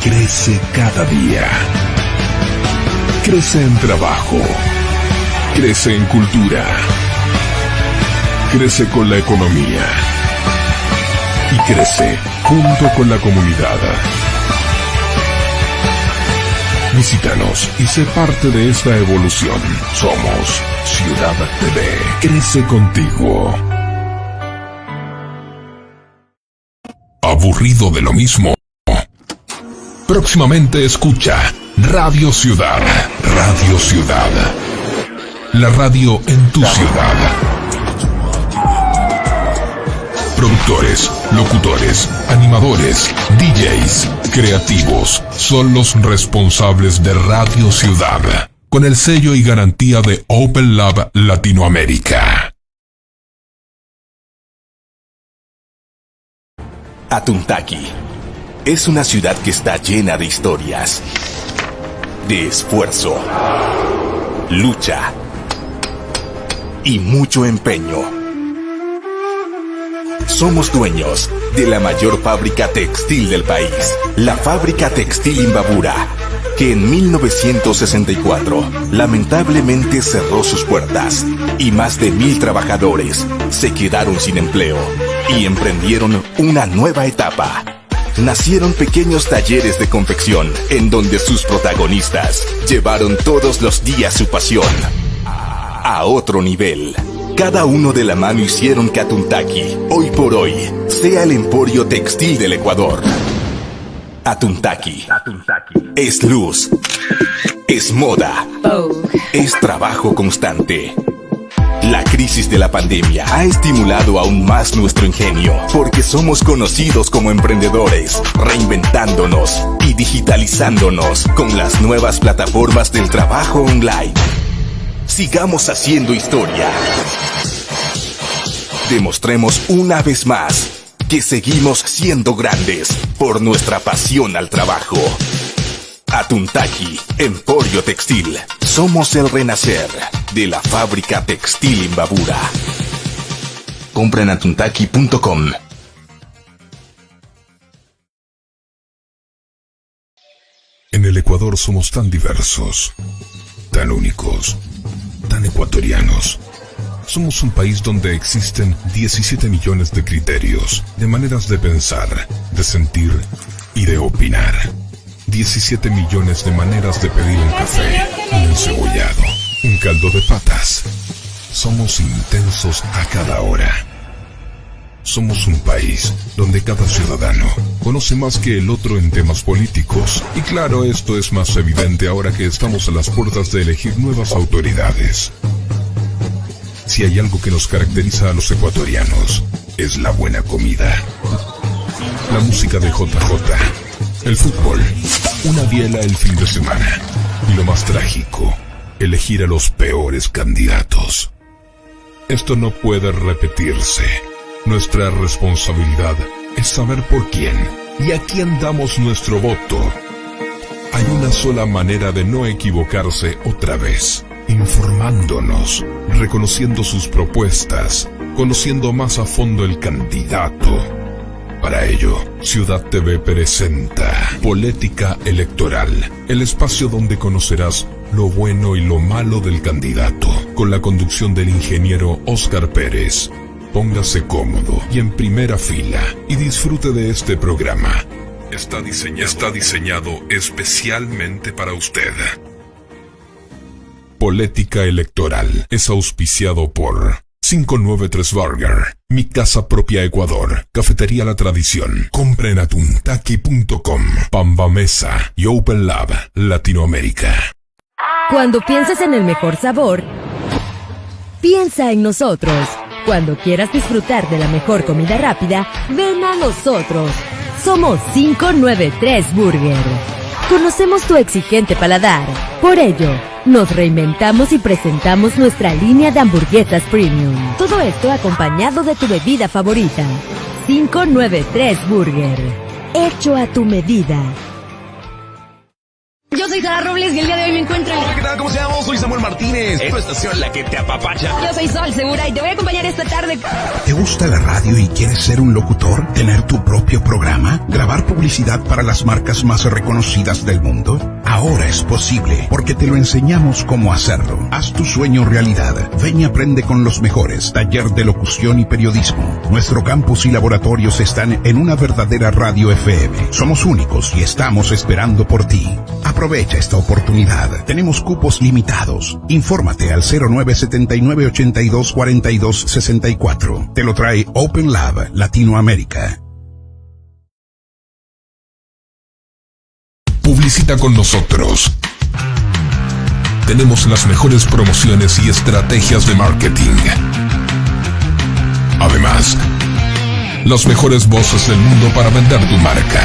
crece cada día. Crece en trabajo. Crece en cultura. Crece con la economía. Y crece junto con la comunidad. Visítanos y sé parte de esta evolución. Somos Ciudad TV. Crece contigo. ¿Aburrido de lo mismo? Próximamente escucha Radio Ciudad. Radio Ciudad. La radio en tu ciudad. Productores, locutores, animadores, DJs, creativos son los responsables de Radio Ciudad, con el sello y garantía de Open Lab Latinoamérica. Atuntaqui es una ciudad que está llena de historias, de esfuerzo, lucha y mucho empeño. Somos dueños de la mayor fábrica textil del país, la Fábrica Textil Imbabura, que en 1964 lamentablemente cerró sus puertas y más de 1,000 trabajadores se quedaron sin empleo y emprendieron una nueva etapa. Nacieron pequeños talleres de confección en donde sus protagonistas llevaron todos los días su pasión a otro nivel. Cada uno de la mano hicieron que Atuntaqui, hoy por hoy, sea el emporio textil del Ecuador. Atuntaqui es luz, es moda, es trabajo constante. La crisis de la pandemia ha estimulado aún más nuestro ingenio, porque somos conocidos como emprendedores, reinventándonos y digitalizándonos con las nuevas plataformas del trabajo online. Sigamos haciendo historia. Demostremos una vez más que seguimos siendo grandes por nuestra pasión al trabajo. Atuntaqui, Emporio Textil. Somos el renacer de la Fábrica Textil Imbabura. Compra en atuntaqui.com. En el Ecuador somos tan diversos, tan únicos, tan ecuatorianos. Somos un país donde existen 17 millones de criterios, de maneras de pensar, de sentir y de opinar. 17 millones de maneras de pedir un café, un encebollado, un caldo de patas. Somos intensos a cada hora. Somos un país donde cada ciudadano conoce más que el otro en temas políticos. Y claro, esto es más evidente ahora que estamos a las puertas de elegir nuevas autoridades. Si hay algo que nos caracteriza a los ecuatorianos, es la buena comida. La música de JJ, el fútbol, una biela el fin de semana. Y lo más trágico, elegir a los peores candidatos. Esto no puede repetirse. Nuestra responsabilidad es saber por quién y a quién damos nuestro voto. Hay una sola manera de no equivocarse otra vez: informándonos, reconociendo sus propuestas, conociendo más a fondo el candidato. Para ello, Ciudad TV presenta Política Electoral, el espacio donde conocerás lo bueno y lo malo del candidato, con la conducción del ingeniero Oscar Pérez. Póngase cómodo y en primera fila y disfrute de este programa. Está diseñado especialmente para usted. Política Electoral es auspiciado por 593 Burger, Mi Casa Propia Ecuador, Cafetería La Tradición, compra en atuntaqui.com, Pamba Mesa y Open Lab Latinoamérica. Cuando pienses en el mejor sabor, piensa en nosotros. Cuando quieras disfrutar de la mejor comida rápida, ven a nosotros. Somos 593 Burger. Conocemos tu exigente paladar. Por ello, nos reinventamos y presentamos nuestra línea de hamburguesas premium. Todo esto acompañado de tu bebida favorita. 593 Burger. Hecho a tu medida. Yo soy Sara Robles y el día de hoy me encuentro en... Hola, ¿qué tal? ¿Cómo se llama? Soy Samuel Martínez. Es tu estación la que te apapacha. Yo soy Sol Segura y te voy a acompañar esta tarde. ¿Te gusta la radio y quieres ser un locutor? ¿Tener tu propio programa? ¿Grabar publicidad para las marcas más reconocidas del mundo? Ahora es posible, porque te lo enseñamos cómo hacerlo. Haz tu sueño realidad. Ven y aprende con los mejores. Taller de locución y periodismo. Nuestro campus y laboratorios están en una verdadera radio FM. Somos únicos y estamos esperando por ti. Aprovecha esta oportunidad. Tenemos cupos limitados. Infórmate al 0979 82 42 64. Te lo trae Open Lab Latinoamérica. Publicita con nosotros. Tenemos las mejores promociones y estrategias de marketing. Además, las mejores voces del mundo para vender tu marca.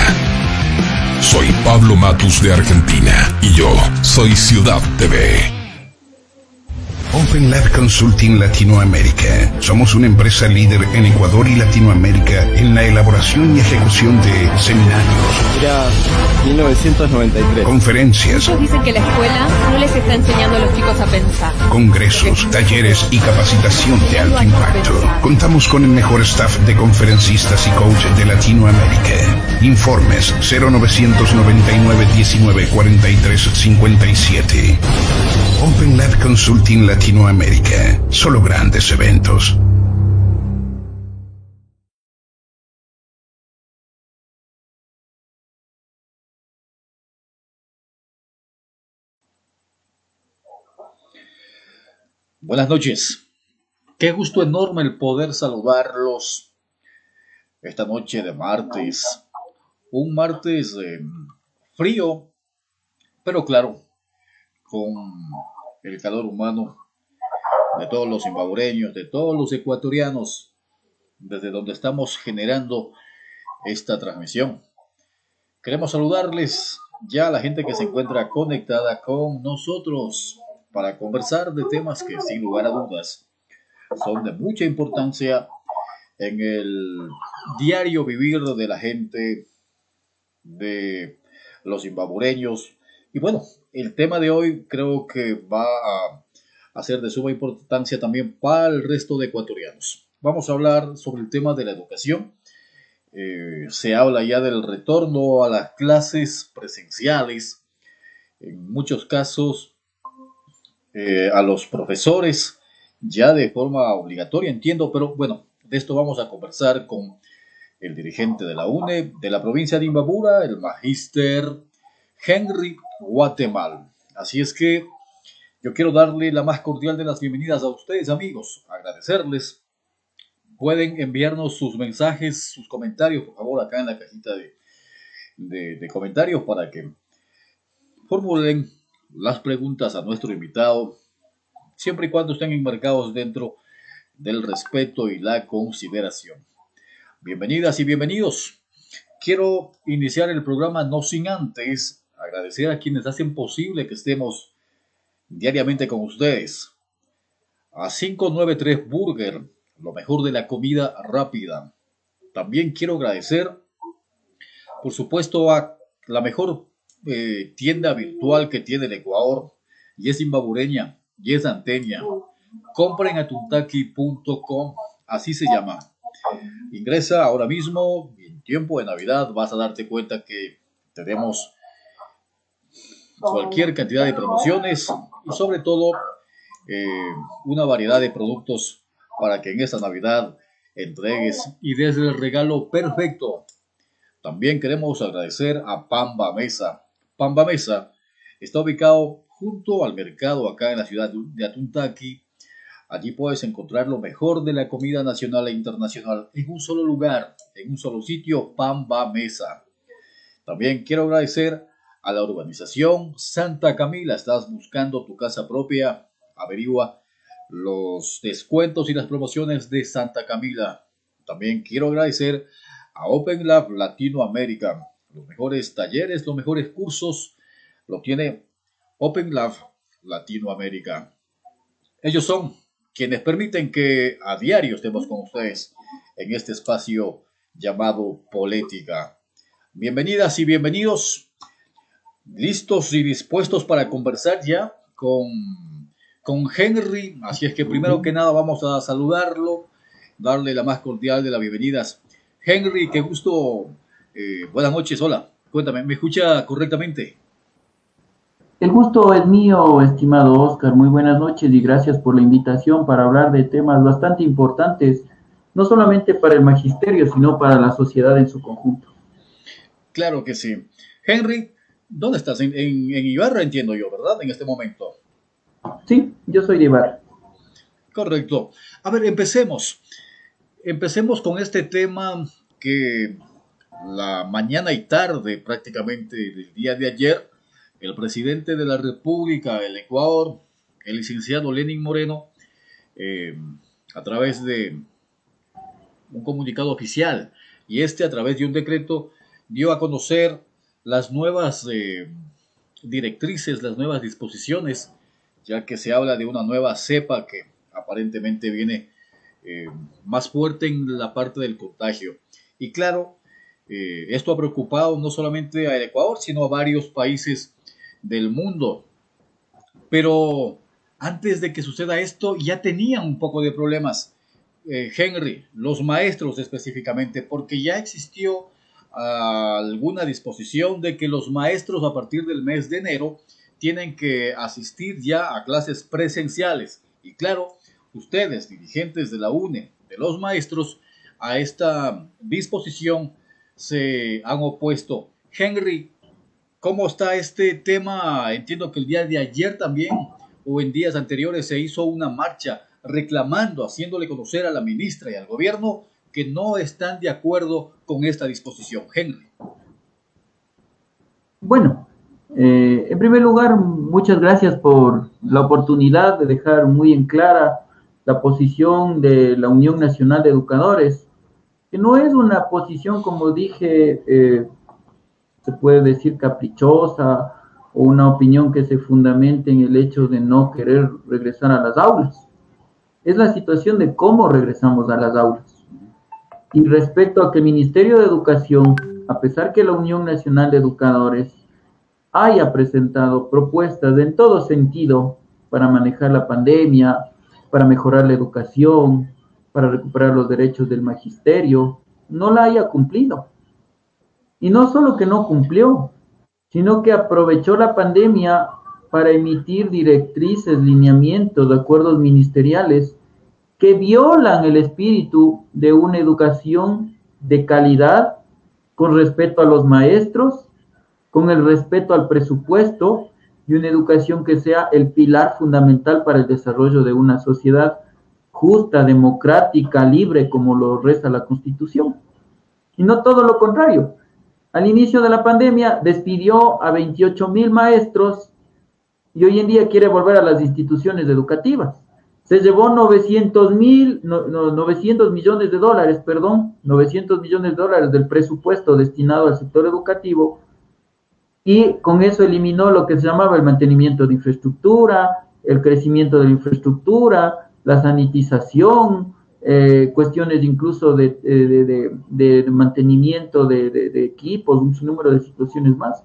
Soy Pablo Matus de Argentina y yo soy Ciudad TV. Open Lab Consulting Latinoamérica. Somos una empresa líder en Ecuador y Latinoamérica en la elaboración y ejecución de seminarios. Era 1993. Conferencias. Muchos dicen que la escuela no les está enseñando a los chicos a pensar. Congresos, talleres y capacitación de alto impacto. Contamos con el mejor staff de conferencistas y coach de Latinoamérica. Informes 0999 19 43 57. Open Lab Consulting Latinoamérica. Solo grandes eventos. Buenas noches. Qué gusto enorme el poder saludarlos esta noche de martes. Un martes frío, pero claro, con el calor humano de todos los zimbabureños, de todos los ecuatorianos, desde donde estamos generando esta transmisión. Queremos saludarles ya a la gente que se encuentra conectada con nosotros para conversar de temas que, sin lugar a dudas, son de mucha importancia en el diario vivir de la gente, de los zimbabureños. Y bueno, el tema de hoy creo que va a ser de suma importancia también para el resto de ecuatorianos. Vamos a hablar sobre el tema de la educación. Se habla ya del retorno a las clases presenciales. En muchos casos, a los profesores ya de forma obligatoria, entiendo, pero bueno, de esto vamos a conversar con el dirigente de la UNE de la provincia de Imbabura, el magíster Henry Guatemal. Así es que yo quiero darle la más cordial de las bienvenidas a ustedes, amigos, agradecerles. Pueden enviarnos sus mensajes, sus comentarios, por favor, acá en la cajita de comentarios para que formulen las preguntas a nuestro invitado, siempre y cuando estén enmarcados dentro del respeto y la consideración. Bienvenidas y bienvenidos. Quiero iniciar el programa no sin antes agradecer a quienes hacen posible que estemos diariamente con ustedes. A 593 Burger, lo mejor de la comida rápida. También quiero agradecer, por supuesto, a la mejor tienda virtual que tiene el Ecuador, y es imbabureña, y es anteña. Compren a tuntaki.com, así se llama. Ingresa ahora mismo, y en tiempo de Navidad vas a darte cuenta que tenemos cualquier cantidad de promociones y sobre todo una variedad de productos para que en esta Navidad entregues y des el regalo perfecto. También queremos agradecer a Pamba Mesa. Pamba Mesa está ubicado junto al mercado acá en la ciudad de Atuntaqui. Allí puedes encontrar lo mejor de la comida nacional e internacional en un solo lugar, en un solo sitio, Pamba Mesa. También quiero agradecer a la urbanización Santa Camila. ¿Estás buscando tu casa propia? Averigua los descuentos y las promociones de Santa Camila. También quiero agradecer a Open Lab Latinoamérica. Los mejores talleres, los mejores cursos lo tiene Open Lab Latinoamérica. Ellos son quienes permiten que a diario estemos con ustedes en este espacio llamado Polética. Bienvenidas y bienvenidos. listos y dispuestos para conversar ya con Henry. Así es que primero que nada vamos a saludarlo, darle la más cordial de las bienvenidas. Henry, qué gusto. Buenas noches, hola. Cuéntame, ¿me escucha correctamente? El gusto es mío, estimado Oscar. Muy buenas noches y gracias por la invitación para hablar de temas bastante importantes, no solamente para el magisterio, sino para la sociedad en su conjunto. Claro que sí. Henry, ¿dónde estás? En Ibarra, entiendo yo, ¿verdad? En este momento. Sí, yo soy de Ibarra. Correcto. A ver, empecemos. Empecemos con este tema que la mañana y tarde prácticamente del día de ayer, el presidente de la República del Ecuador, el licenciado Lenín Moreno, a través de un comunicado oficial y a través de un decreto, dio a conocer las nuevas directrices, las nuevas disposiciones, ya que se habla de una nueva cepa que aparentemente viene más fuerte en la parte del contagio. Y claro, esto ha preocupado no solamente al Ecuador, sino a varios países del mundo. Pero antes de que suceda esto, ya tenían un poco de problemas, Henry, los maestros específicamente, porque ya existió alguna disposición de que los maestros a partir del mes de enero tienen que asistir ya a clases presenciales. Y claro, ustedes, dirigentes de la UNE, de los maestros, a esta disposición se han opuesto. Henry, ¿cómo está este tema? Entiendo que el día de ayer también, o en días anteriores, se hizo una marcha reclamando, haciéndole conocer a la ministra y al gobierno que no están de acuerdo con esta disposición. Henry. Bueno, en primer lugar, muchas gracias por la oportunidad de dejar muy en clara la posición de la Unión Nacional de Educadores, que no es una posición, como dije, se puede decir caprichosa, o una opinión que se fundamente en el hecho de no querer regresar a las aulas. Es la situación de cómo regresamos a las aulas. Y respecto a que el Ministerio de Educación, a pesar que la Unión Nacional de Educadores haya presentado propuestas en todo sentido para manejar la pandemia, para mejorar la educación, para recuperar los derechos del magisterio, no la haya cumplido. Y no solo que no cumplió, sino que aprovechó la pandemia para emitir directrices, lineamientos, acuerdos ministeriales que violan el espíritu de una educación de calidad, con respeto a los maestros, con el respeto al presupuesto, y una educación que sea el pilar fundamental para el desarrollo de una sociedad justa, democrática, libre, como lo reza la Constitución. Y no todo lo contrario. Al inicio de la pandemia despidió a 28,000 maestros y hoy en día quiere volver a las instituciones educativas. Se llevó 900 millones de dólares del presupuesto destinado al sector educativo, y con eso eliminó lo que se llamaba el mantenimiento de infraestructura, el crecimiento de la infraestructura, la sanitización, cuestiones incluso de mantenimiento de equipos, un sinnúmero de situaciones más.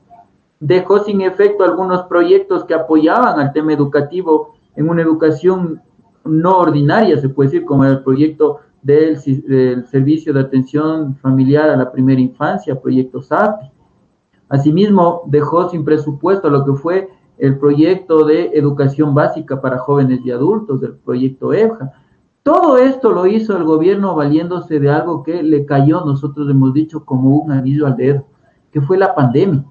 Dejó sin efecto algunos proyectos que apoyaban al tema educativo en una educación no ordinaria, se puede decir, como el proyecto del Servicio de Atención Familiar a la Primera Infancia, proyecto SAFI. Asimismo, dejó sin presupuesto lo que fue el proyecto de educación básica para jóvenes y adultos, del proyecto EBJA. Todo esto lo hizo el gobierno valiéndose de algo que le cayó, nosotros hemos dicho, como un anillo al dedo, que fue la pandemia.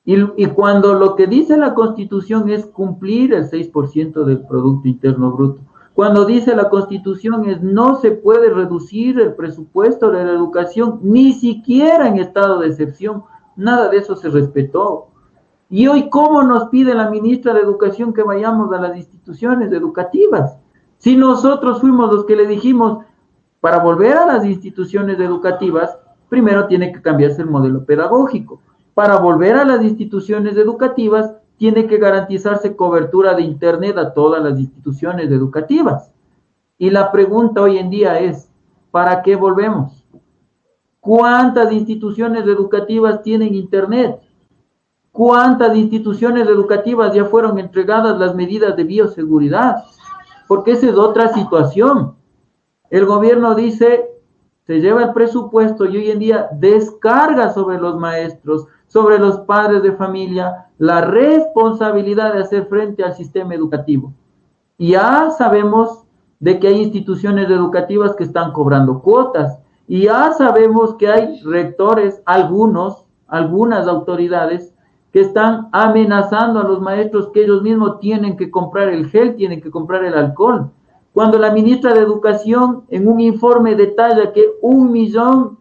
Y cuando lo que dice la Constitución es cumplir el 6% del Producto Interno Bruto, cuando dice la Constitución es no se puede reducir el presupuesto de la educación, ni siquiera en estado de excepción, nada de eso se respetó. Y hoy, ¿cómo nos pide la ministra de Educación que vayamos a las instituciones educativas? Si nosotros fuimos los que le dijimos, para volver a las instituciones educativas, primero tiene que cambiarse el modelo pedagógico. Para volver a las instituciones educativas, tiene que garantizarse cobertura de Internet a todas las instituciones educativas. Y la pregunta hoy en día es, ¿para qué volvemos? ¿Cuántas instituciones educativas tienen Internet? ¿Cuántas instituciones educativas ya fueron entregadas las medidas de bioseguridad? Porque esa es otra situación. El gobierno dice, se lleva el presupuesto y hoy en día descarga sobre los maestros, sobre los padres de familia, la responsabilidad de hacer frente al sistema educativo. Y ya sabemos de que hay instituciones educativas que están cobrando cuotas, y ya sabemos que hay rectores, algunas autoridades, que están amenazando a los maestros que ellos mismos tienen que comprar el gel, tienen que comprar el alcohol. Cuando la ministra de Educación en un informe detalla que $1 millón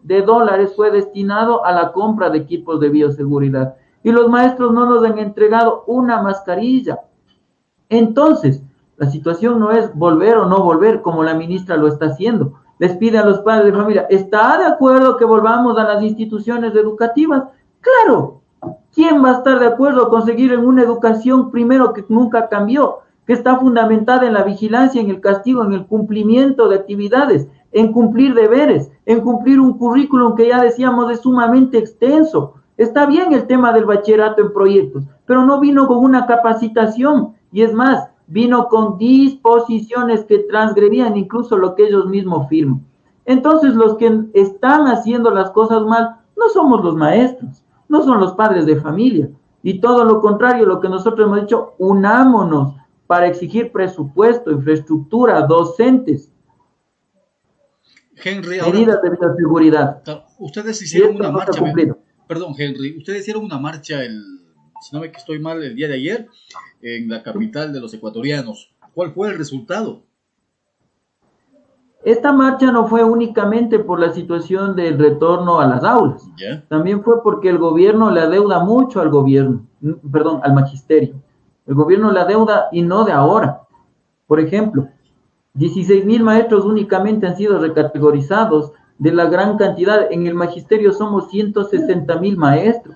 fue destinado a la compra de equipos de bioseguridad y los maestros no nos han entregado una mascarilla. Entonces, la situación no es volver o no volver como la ministra lo está haciendo. Les pide a los padres de familia, ¿está de acuerdo que volvamos a las instituciones educativas? Claro, ¿quién va a estar de acuerdo con seguir en una educación primero que nunca cambió, que está fundamentada en la vigilancia, en el castigo, en el cumplimiento de actividades, en cumplir deberes, en cumplir un currículum que ya decíamos es sumamente extenso? Está bien el tema del bachillerato en proyectos, pero no vino con una capacitación, y es más, vino con disposiciones que transgredían incluso lo que ellos mismos firman. Entonces, los que están haciendo las cosas mal no somos los maestros, no son los padres de familia, y todo lo contrario, lo que nosotros hemos dicho, unámonos para exigir presupuesto, infraestructura, docentes, Henry, medidas de bioseguridad. Ustedes hicieron una marcha, perdón, Henry, ustedes hicieron una marcha, si no me estoy mal, el día de ayer, en la capital de los ecuatorianos. ¿Cuál fue el resultado? Esta marcha no fue únicamente por la situación del retorno a las aulas, también fue porque el gobierno le adeuda mucho al magisterio. El gobierno le adeuda y no de ahora. Por ejemplo, 16,000 maestros únicamente han sido recategorizados de la gran cantidad. En el magisterio somos 160,000 maestros.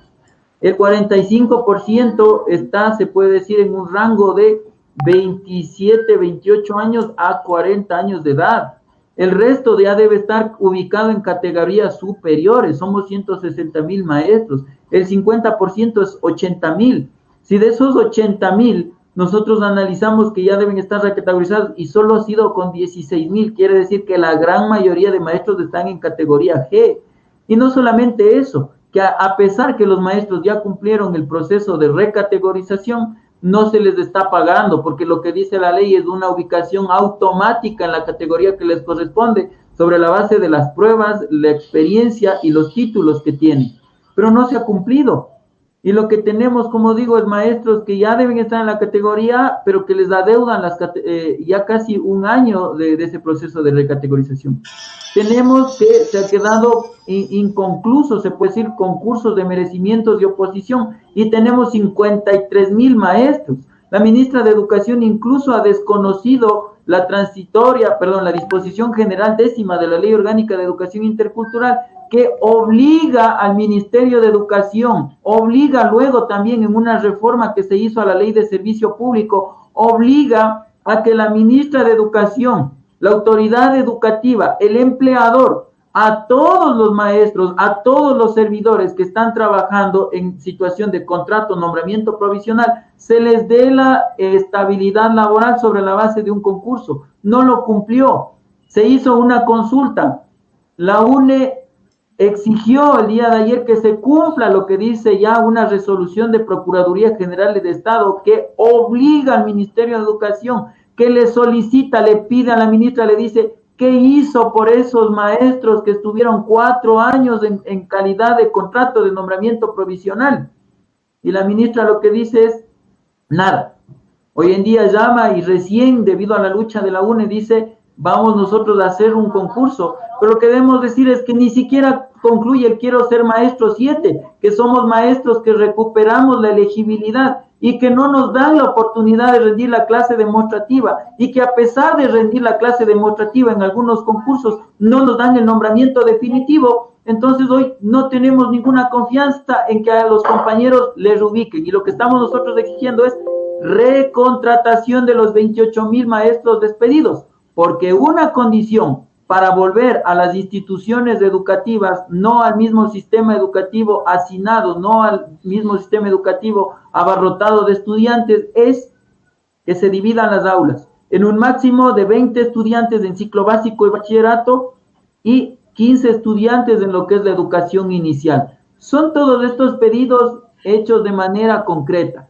El 45% está, se puede decir, en un rango de 27, 28 años a 40 años de edad. El resto ya debe estar ubicado en categorías superiores. Somos 160,000 maestros. El 50% es 80,000. Si de esos 80,000 nosotros analizamos que ya deben estar recategorizados y solo ha sido con 16,000, quiere decir que la gran mayoría de maestros están en categoría G. Y no solamente eso, que a pesar que los maestros ya cumplieron el proceso de recategorización, no se les está pagando, porque lo que dice la ley es una ubicación automática en la categoría que les corresponde, sobre la base de las pruebas, la experiencia y los títulos que tienen. Pero no se ha cumplido. Y lo que tenemos, como digo, es maestros que ya deben estar en la categoría A, pero que les adeudan ya casi un año de ese proceso de recategorización. Tenemos que se ha quedado inconcluso, se puede decir, concursos de merecimientos y oposición, y tenemos 53,000 maestros. La ministra de Educación incluso ha desconocido la disposición general 10ª de la Ley Orgánica de Educación Intercultural, que obliga al Ministerio de Educación, obliga luego también en una reforma que se hizo a la Ley de Servicio Público, obliga a que la ministra de Educación, la autoridad educativa, el empleador, a todos los maestros, a todos los servidores que están trabajando en situación de contrato, nombramiento provisional, se les dé la estabilidad laboral sobre la base de un concurso. No lo cumplió. Se hizo una consulta. La UNE exigió el día de ayer que se cumpla lo que dice ya una resolución de Procuraduría General de Estado que obliga al Ministerio de Educación, que le solicita, le pide a la ministra, le dice, ¿qué hizo por esos maestros que estuvieron 4 años en calidad de contrato de nombramiento provisional? Y la ministra lo que dice es, nada. Hoy en día llama y recién, debido a la lucha de la UNE, dice, vamos nosotros a hacer un concurso. Pero lo que debemos decir es que ni siquiera concluye el Quiero Ser Maestro 7, que somos maestros que recuperamos la elegibilidad y que no nos dan la oportunidad de rendir la clase demostrativa, y que a pesar de rendir la clase demostrativa en algunos concursos no nos dan el nombramiento definitivo. Entonces hoy no tenemos ninguna confianza en que a los compañeros les ubiquen, y lo que estamos nosotros exigiendo es recontratación de los 28,000 maestros despedidos, porque una condición para volver a las instituciones educativas, no al mismo sistema educativo hacinado, no al mismo sistema educativo abarrotado de estudiantes, es que se dividan las aulas en un máximo de 20 estudiantes en ciclo básico y bachillerato y 15 estudiantes en lo que es la educación inicial. Son todos estos pedidos hechos de manera concreta,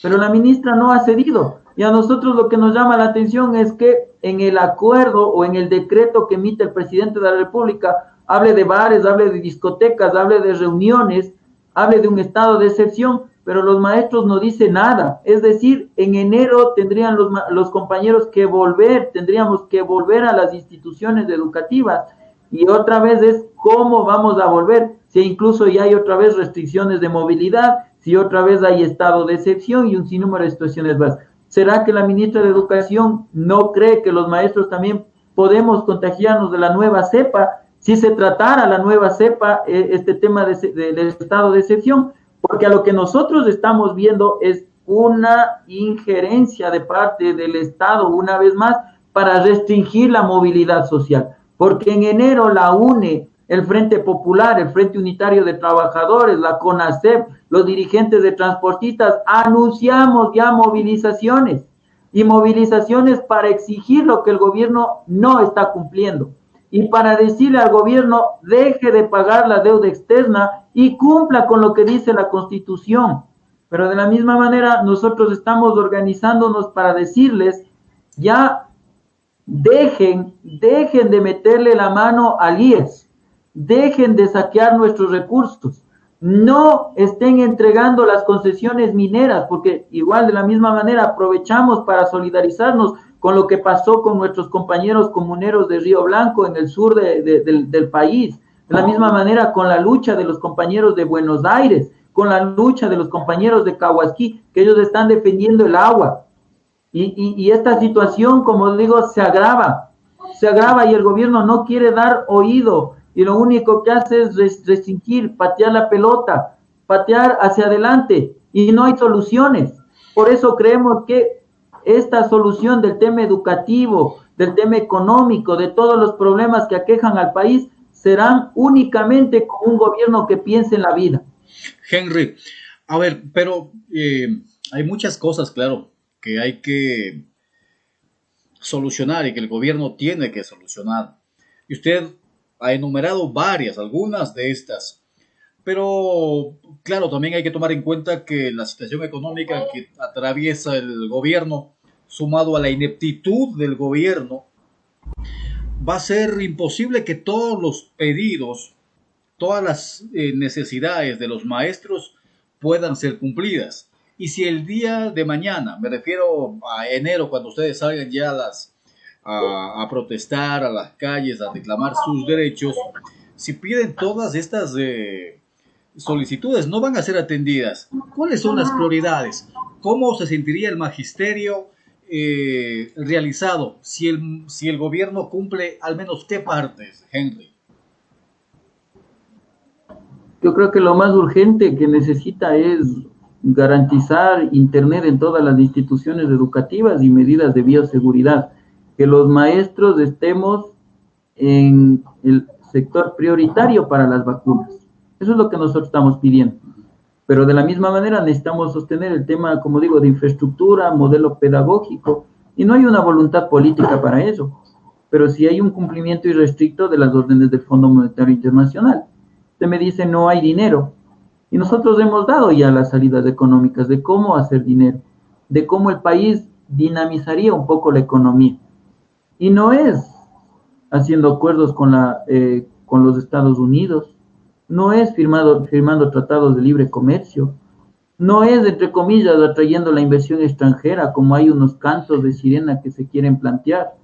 pero la ministra no ha cedido. Y a nosotros lo que nos llama la atención es que en el acuerdo o en el decreto que emite el presidente de la República hable de bares, hable de discotecas, hable de reuniones, hable de un estado de excepción, pero los maestros no dicen nada. Es decir, en enero tendrían los compañeros que volver, tendríamos que volver a las instituciones educativas. Y otra vez es cómo vamos a volver, si incluso ya hay otra vez restricciones de movilidad, si otra vez hay estado de excepción y un sinnúmero de situaciones más. ¿Será que la ministra de Educación no cree que los maestros también podemos contagiarnos de la nueva cepa? Si se tratara la nueva cepa, este tema del estado de excepción, porque a lo que nosotros estamos viendo es una injerencia de parte del Estado, una vez más, para restringir la movilidad social. Porque en enero la UNE, el Frente Popular, el Frente Unitario de Trabajadores, la CONACEP, los dirigentes de transportistas, anunciamos ya movilizaciones, y movilizaciones para exigir lo que el gobierno no está cumpliendo, y para decirle al gobierno, deje de pagar la deuda externa y cumpla con lo que dice la Constitución. Pero de la misma manera, nosotros estamos organizándonos para decirles, ya dejen de meterle la mano al IES, dejen de saquear nuestros recursos, no estén entregando las concesiones mineras, porque igual de la misma manera aprovechamos para solidarizarnos con lo que pasó con nuestros compañeros comuneros de Río Blanco en el sur del país, de la misma manera con la lucha de los compañeros de Buenos Aires, con la lucha de los compañeros de Cahuasquí, que ellos están defendiendo el agua. Y esta situación, como digo, se agrava y el gobierno no quiere dar oído, y lo único que hace es restringir, patear la pelota, patear hacia adelante, y no hay soluciones. Por eso creemos que esta solución del tema educativo, del tema económico, de todos los problemas que aquejan al país, serán únicamente con un gobierno que piense en la vida. Henry, a ver, pero hay muchas cosas, claro, que hay que solucionar y que el gobierno tiene que solucionar. Y usted ha enumerado algunas de estas. Pero, claro, también hay que tomar en cuenta que la situación económica que atraviesa el gobierno, sumado a la ineptitud del gobierno, va a ser imposible que todos los pedidos, todas las necesidades de los maestros puedan ser cumplidas. Y si el día de mañana, me refiero a enero, cuando ustedes salgan ya a protestar a las calles, a reclamar sus derechos, si piden todas estas solicitudes, no van a ser atendidas. ¿Cuáles son las prioridades? ¿Cómo se sentiría el magisterio realizado si el gobierno cumple al menos qué partes, Henry? Yo creo que lo más urgente que necesita es garantizar internet en todas las instituciones educativas y medidas de bioseguridad, que los maestros estemos en el sector prioritario para las vacunas. Eso es lo que nosotros estamos pidiendo. Pero de la misma manera necesitamos sostener el tema, como digo, de infraestructura, modelo pedagógico, y no hay una voluntad política para eso, pero sí hay un cumplimiento irrestricto de las órdenes del Fondo Monetario Internacional. Usted me dice, no hay dinero, y nosotros hemos dado ya las salidas económicas de cómo hacer dinero, de cómo el país dinamizaría un poco la economía. Y no es haciendo acuerdos con los Estados Unidos, no es firmando tratados de libre comercio, no es, entre comillas, atrayendo la inversión extranjera, como hay unos cantos de sirena que se quieren plantear.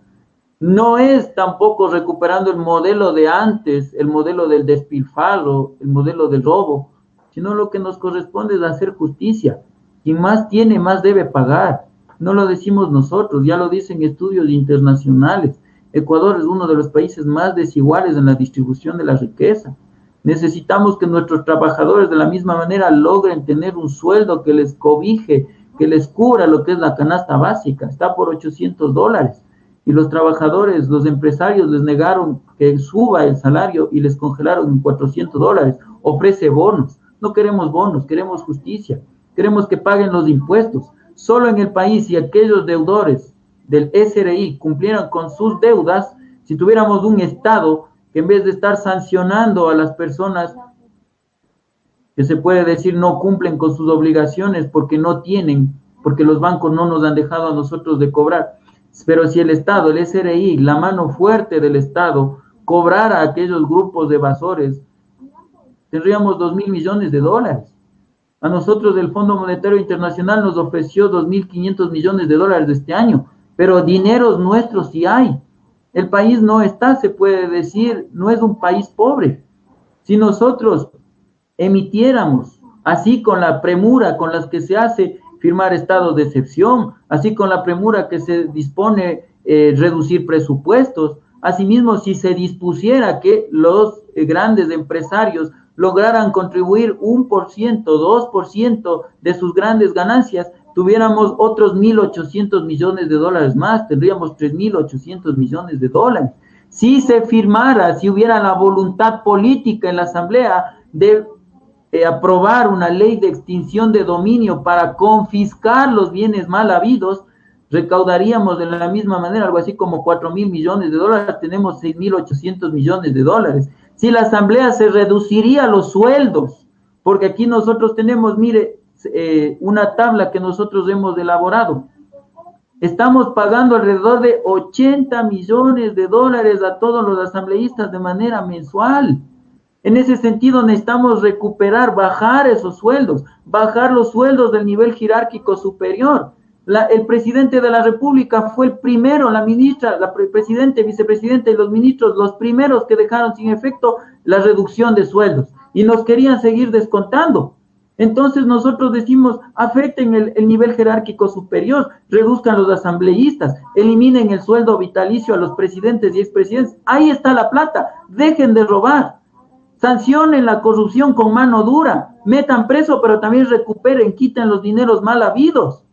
No es tampoco recuperando el modelo de antes, el modelo del despilfarro, el modelo del robo, sino lo que nos corresponde es hacer justicia. Quien más tiene, más debe pagar. No lo decimos nosotros, ya lo dicen estudios internacionales. Ecuador es uno de los países más desiguales en la distribución de la riqueza. Necesitamos que nuestros trabajadores de la misma manera logren tener un sueldo que les cobije, que les cubra lo que es la canasta básica. Está por $800. y los trabajadores, los empresarios les negaron que suba el salario y les congelaron en $400. Ofrece bonos. No queremos bonos, queremos justicia. Queremos que paguen los impuestos. Solo en el país, si aquellos deudores del SRI cumplieran con sus deudas, si tuviéramos un Estado que en vez de estar sancionando a las personas que se puede decir no cumplen con sus obligaciones porque no tienen, porque los bancos no nos han dejado a nosotros de cobrar, pero si el Estado, el SRI, la mano fuerte del Estado, cobrara a aquellos grupos de evasores, tendríamos $2.000 millones. A nosotros el Fondo Monetario Internacional nos ofreció $2.500 millones de este año, pero dineros nuestros sí hay. El país no está, se puede decir, no es un país pobre. Si nosotros emitiéramos, así con la premura con las que se hace firmar estados de excepción, así con la premura que se dispone reducir presupuestos, asimismo si se dispusiera que los grandes empresarios lograran contribuir 1%, 2% de sus grandes ganancias, tuviéramos otros $1.800 millones más, tendríamos $3.800 millones. Si se firmara, si hubiera la voluntad política en la Asamblea de aprobar una ley de extinción de dominio para confiscar los bienes mal habidos, recaudaríamos de la misma manera algo así como $4.000 millones, tenemos $6.800 millones. Si la Asamblea se reduciría los sueldos, porque aquí nosotros tenemos, mire, una tabla que nosotros hemos elaborado. Estamos pagando alrededor de $80 millones a todos los asambleístas de manera mensual. En ese sentido necesitamos recuperar, bajar esos sueldos, bajar los sueldos del nivel jerárquico superior. El presidente de la República fue el primero, la ministra, el presidente, vicepresidente y los ministros, los primeros que dejaron sin efecto la reducción de sueldos y nos querían seguir descontando. Entonces nosotros decimos, afecten el nivel jerárquico superior, reduzcan los asambleístas, eliminen el sueldo vitalicio a los presidentes y expresidentes. Ahí está la plata, dejen de robar, sancionen la corrupción con mano dura, metan preso, pero también recuperen, quiten los dineros mal habidos.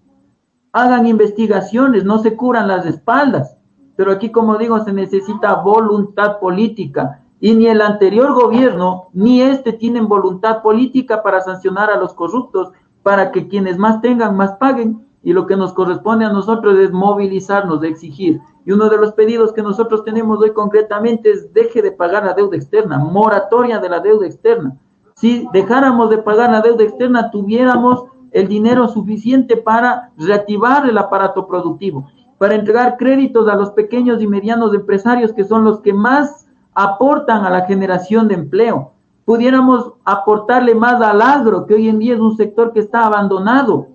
Hagan investigaciones, no se curan las espaldas. Pero aquí, como digo, se necesita voluntad política. Y ni el anterior gobierno, ni este tienen voluntad política para sancionar a los corruptos, para que quienes más tengan, más paguen. Y lo que nos corresponde a nosotros es movilizarnos, de exigir. Y uno de los pedidos que nosotros tenemos hoy concretamente es deje de pagar la deuda externa, moratoria de la deuda externa. Si dejáramos de pagar la deuda externa, tuviéramos el dinero suficiente para reactivar el aparato productivo, para entregar créditos a los pequeños y medianos empresarios que son los que más aportan a la generación de empleo. Pudiéramos aportarle más al agro, que hoy en día es un sector que está abandonado.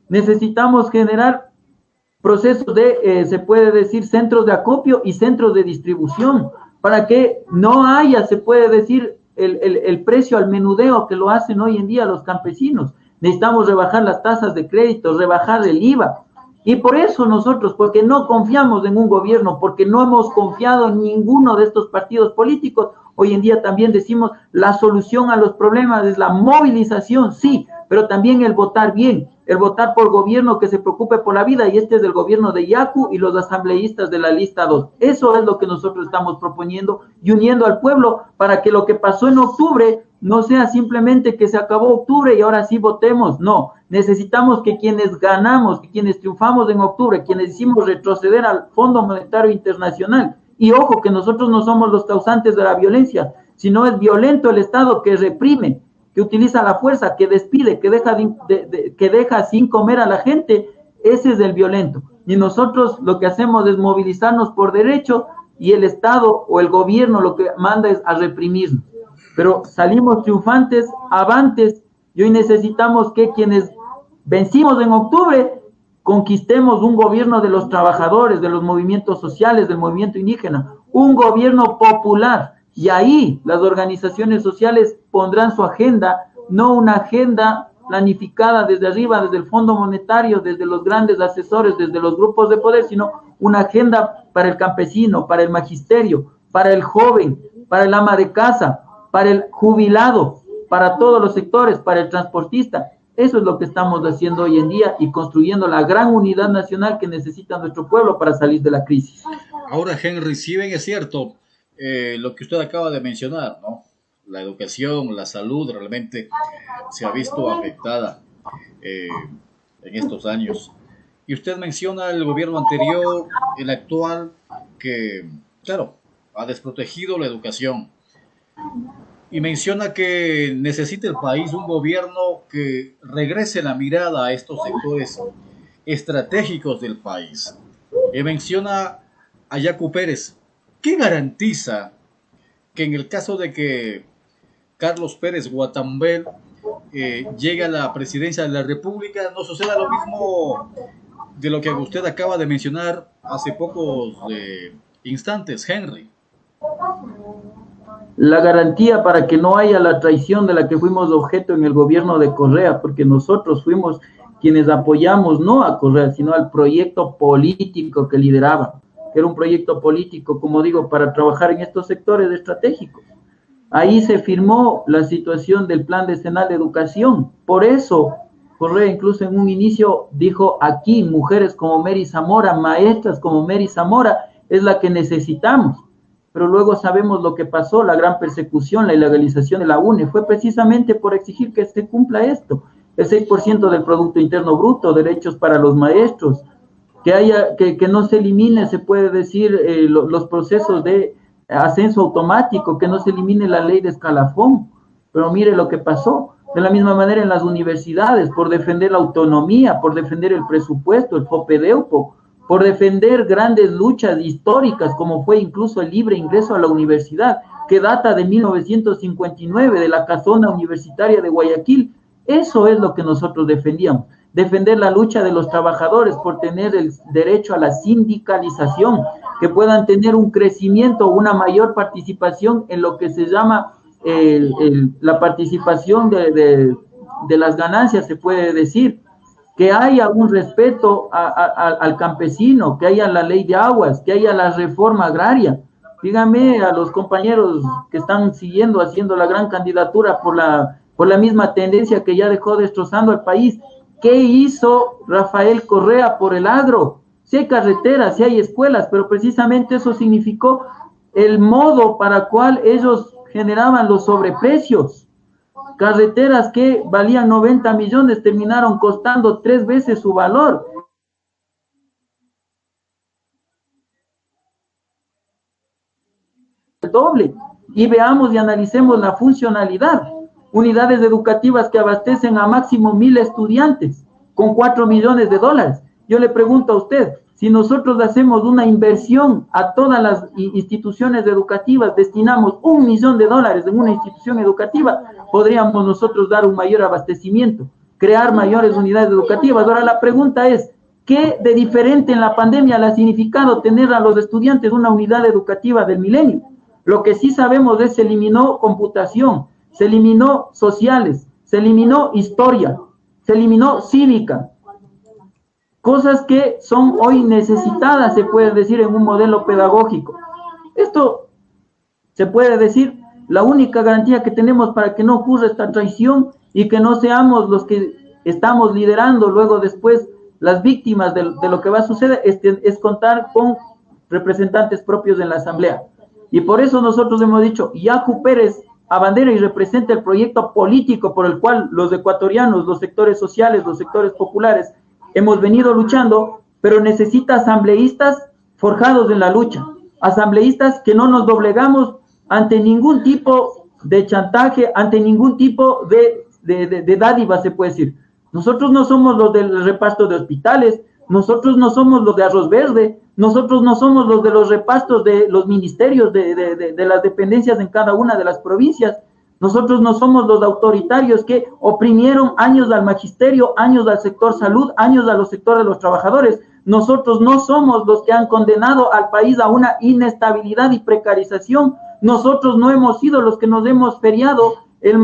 Necesitamos generar procesos de, se puede decir, centros de acopio y centros de distribución, para que no haya, se puede decir, el precio al menudeo que lo hacen hoy en día los campesinos. Necesitamos rebajar las tasas de crédito, rebajar el IVA. Y por eso nosotros, porque no confiamos en un gobierno, porque no hemos confiado en ninguno de estos partidos políticos, hoy en día también decimos la solución a los problemas es la movilización, sí, pero también el votar bien, el votar por gobierno que se preocupe por la vida, y este es el gobierno de Yacu y los asambleístas de la lista 2. Eso es lo que nosotros estamos proponiendo y uniendo al pueblo para que lo que pasó en octubre no sea simplemente que se acabó octubre y ahora sí votemos. No, necesitamos que quienes ganamos, que quienes triunfamos en octubre, quienes hicimos retroceder al Fondo Monetario Internacional, y ojo que nosotros no somos los causantes de la violencia, sino es violento el Estado que reprime, que utiliza la fuerza, que despide, que deja sin comer a la gente, ese es el violento. Y nosotros lo que hacemos es movilizarnos por derecho, y el Estado o el gobierno lo que manda es a reprimirnos. Pero salimos triunfantes, avantes, y hoy necesitamos que quienes vencimos en octubre conquistemos un gobierno de los trabajadores, de los movimientos sociales, del movimiento indígena, un gobierno popular, y ahí las organizaciones sociales pondrán su agenda, no una agenda planificada desde arriba, desde el Fondo Monetario, desde los grandes asesores, desde los grupos de poder, sino una agenda para el campesino, para el magisterio, para el joven, para el ama de casa, para el jubilado, para todos los sectores, para el transportista. Eso es lo que estamos haciendo hoy en día y construyendo la gran unidad nacional que necesita nuestro pueblo para salir de la crisis. Ahora, Henry, si bien es cierto lo que usted acaba de mencionar, ¿no? La educación, la salud realmente se ha visto afectada en estos años. Y usted menciona el gobierno anterior, el actual, que, claro, ha desprotegido la educación. Y menciona que necesita el país un gobierno que regrese la mirada a estos sectores estratégicos del país. Y menciona a Yacu Pérez. ¿Qué garantiza que en el caso de que Carlos Pérez Guatambel llegue a la presidencia de la República, no suceda lo mismo de lo que usted acaba de mencionar hace pocos instantes, Henry? La garantía para que no haya la traición de la que fuimos objeto en el gobierno de Correa, porque nosotros fuimos quienes apoyamos no a Correa, sino al proyecto político que lideraba, que era un proyecto político, como digo, para trabajar en estos sectores estratégicos. Ahí se firmó la situación del Plan Decenal de Educación. Por eso, Correa incluso en un inicio dijo, aquí mujeres como Mary Zamora, maestras como Mary Zamora, es la que necesitamos. Pero luego sabemos lo que pasó, la gran persecución, la ilegalización de la UNE, fue precisamente por exigir que se cumpla esto. El 6% del Producto Interno Bruto, derechos para los maestros, que no se elimine, se puede decir, los procesos de ascenso automático, que no se elimine la ley de escalafón. Pero mire lo que pasó. De la misma manera en las universidades, por defender la autonomía, por defender el presupuesto, el FOPEDEUPO, por defender grandes luchas históricas, como fue incluso el libre ingreso a la universidad, que data de 1959, de la casona universitaria de Guayaquil. Eso es lo que nosotros defendíamos. Defender la lucha de los trabajadores por tener el derecho a la sindicalización, que puedan tener un crecimiento, una mayor participación en lo que se llama la participación de las ganancias, se puede decir, que haya un respeto al campesino, que haya la ley de aguas, que haya la reforma agraria. Dígame a los compañeros que están haciendo la gran candidatura por la misma tendencia que ya dejó destrozando al país, ¿qué hizo Rafael Correa por el agro? Si hay carreteras, si hay escuelas, pero precisamente eso significó el modo para cual ellos generaban los sobreprecios. Carreteras que valían 90 millones terminaron costando 3 veces su valor. El doble. Y veamos y analicemos la funcionalidad. Unidades educativas que abastecen a máximo 1,000 estudiantes con $4 millones. Yo le pregunto a usted, si nosotros hacemos una inversión a todas las instituciones educativas, destinamos $1 millón en una institución educativa, podríamos nosotros dar un mayor abastecimiento, crear mayores unidades educativas. Ahora la pregunta es, ¿qué de diferente en la pandemia le ha significado tener a los estudiantes una unidad educativa del milenio? Lo que sí sabemos es que se eliminó computación, se eliminó sociales, se eliminó historia, se eliminó cívica. Cosas que son hoy necesitadas, se puede decir, en un modelo pedagógico. Esto se puede decir, la única garantía que tenemos para que no ocurra esta traición y que no seamos los que estamos liderando luego después las víctimas de lo que va a suceder, es contar con representantes propios en la Asamblea. Y por eso nosotros hemos dicho, Yacu Pérez abandera y representa el proyecto político por el cual los ecuatorianos, los sectores sociales, los sectores populares, hemos venido luchando, pero necesita asambleístas forjados en la lucha, asambleístas que no nos doblegamos ante ningún tipo de chantaje, ante ningún tipo de dádiva, se puede decir. Nosotros no somos los del reparto de hospitales, nosotros no somos los de arroz verde, nosotros no somos los de los repartos de los ministerios, de las dependencias en cada una de las provincias. Nosotros no somos los autoritarios que oprimieron años al magisterio, años al sector salud, años a los sectores de los trabajadores. Nosotros no somos los que han condenado al país a una inestabilidad y precarización. Nosotros no hemos sido los que nos hemos feriado la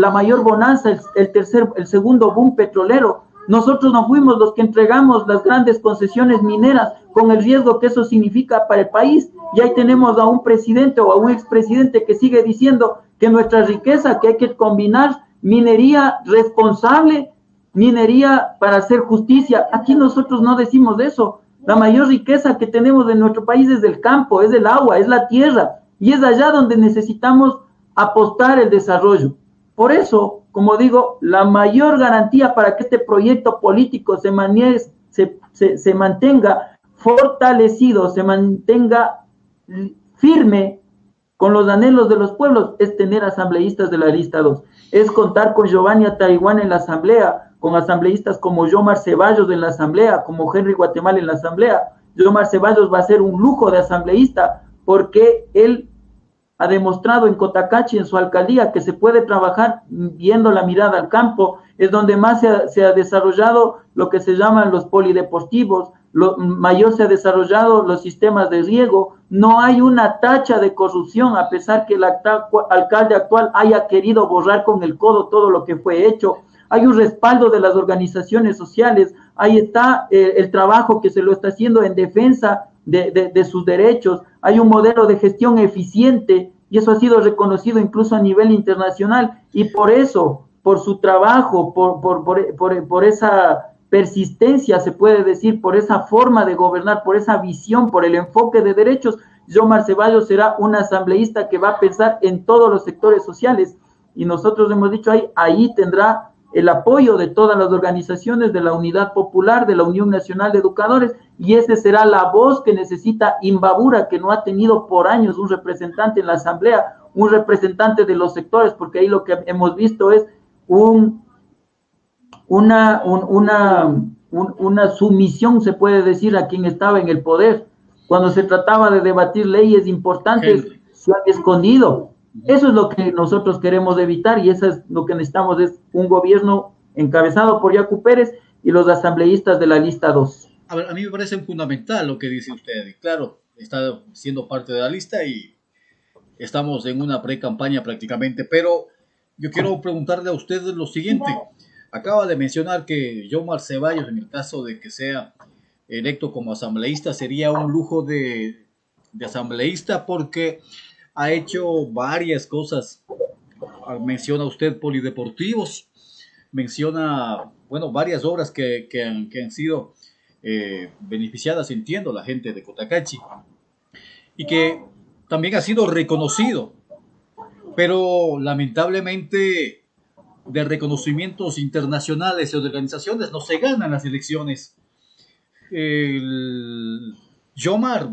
mayor bonanza, el segundo boom petrolero. Nosotros no fuimos los que entregamos las grandes concesiones mineras con el riesgo que eso significa para el país. Y ahí tenemos a un presidente o a un expresidente que sigue diciendo que nuestra riqueza, que hay que combinar minería responsable, minería para hacer justicia. Aquí nosotros no decimos eso. La mayor riqueza que tenemos en nuestro país es el campo, es el agua, es la tierra, y es allá donde necesitamos apostar el desarrollo. Por eso, como digo, la mayor garantía para que este proyecto político se mantenga fortalecido, se mantenga firme con los anhelos de los pueblos, es tener asambleístas de la lista 2, es contar con Giovanni Atariguana en la asamblea, con asambleístas como Yomar Ceballos en la asamblea, como Henry Guatemala en la asamblea. Yomar Ceballos va a ser un lujo de asambleísta porque él ha demostrado en Cotacachi, en su alcaldía, que se puede trabajar viendo la mirada al campo. Es donde más se ha desarrollado lo que se llaman los polideportivos, mayor se ha desarrollado los sistemas de riego. No hay una tacha de corrupción, a pesar que el alcalde actual haya querido borrar con el codo todo lo que fue hecho. Hay un respaldo de las organizaciones sociales, ahí está el trabajo que se lo está haciendo en defensa de sus derechos, hay un modelo de gestión eficiente y eso ha sido reconocido incluso a nivel internacional, y por eso, por su trabajo, por esa persistencia, se puede decir, por esa forma de gobernar, por esa visión, por el enfoque de derechos, Yomar Ceballos será un asambleísta que va a pensar en todos los sectores sociales, y nosotros hemos dicho ahí tendrá el apoyo de todas las organizaciones, de la Unidad Popular, de la Unión Nacional de Educadores, y ese será la voz que necesita Imbabura, que no ha tenido por años un representante en la asamblea, un representante de los sectores, porque ahí lo que hemos visto es una sumisión, se puede decir, a quien estaba en el poder. Cuando se trataba de debatir leyes importantes, se han escondido. Eso es lo que nosotros queremos evitar, y eso es lo que necesitamos, es un gobierno encabezado por Yacu Pérez y los asambleístas de la lista 2. A ver, a mí me parece fundamental lo que dice usted. Claro, está siendo parte de la lista y estamos en una pre-campaña prácticamente, pero yo quiero preguntarle a usted lo siguiente. Acaba de mencionar que Yomar Ceballos, en el caso de que sea electo como asambleísta, sería un lujo de asambleísta porque ha hecho varias cosas. Menciona usted polideportivos, menciona, bueno, varias obras que han sido beneficiadas, entiendo, la gente de Cotacachi, y que también ha sido reconocido, pero lamentablemente de reconocimientos internacionales y de organizaciones no se ganan las elecciones. Yomar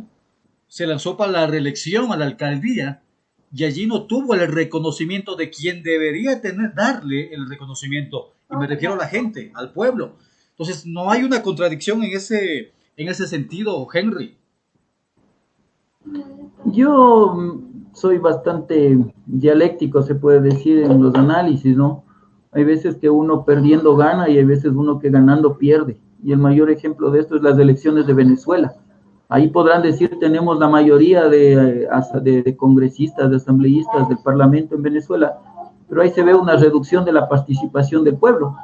se lanzó para la reelección a la alcaldía y allí no tuvo el reconocimiento de quien debería darle el reconocimiento, y me refiero a la gente, al pueblo. Entonces no hay una contradicción en ese sentido, Henry. Yo soy bastante dialéctico, se puede decir, en los análisis, ¿no? Hay veces que uno perdiendo gana y hay veces uno que ganando pierde, y el mayor ejemplo de esto es las elecciones de Venezuela. Ahí podrán decir, tenemos la mayoría de congresistas, de asambleístas del Parlamento en Venezuela, pero ahí se ve una reducción de la participación del pueblo.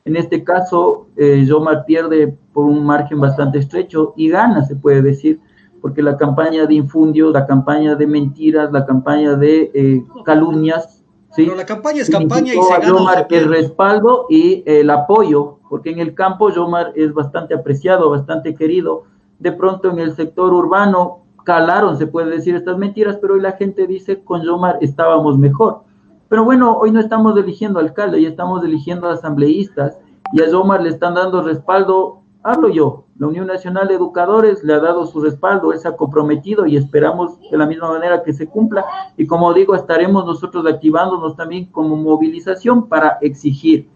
En este caso, Yomar pierde por un margen bastante estrecho y gana, se puede decir, porque la campaña de infundios, la campaña de mentiras, la campaña de calumnias, ¿sí? Pero la campaña es campaña y se gana. Yomar el respaldo y el apoyo, porque en el campo Yomar es bastante apreciado, bastante querido. De pronto en el sector urbano calaron, se puede decir, estas mentiras, pero hoy la gente dice, con Yomar estábamos mejor. Pero bueno, hoy no estamos eligiendo alcalde, ya estamos eligiendo asambleístas, y a Yomar le están dando respaldo. Hablo yo, la Unión Nacional de Educadores le ha dado su respaldo, él se ha comprometido y esperamos de la misma manera que se cumpla, y como digo, estaremos nosotros activándonos también como movilización para exigir,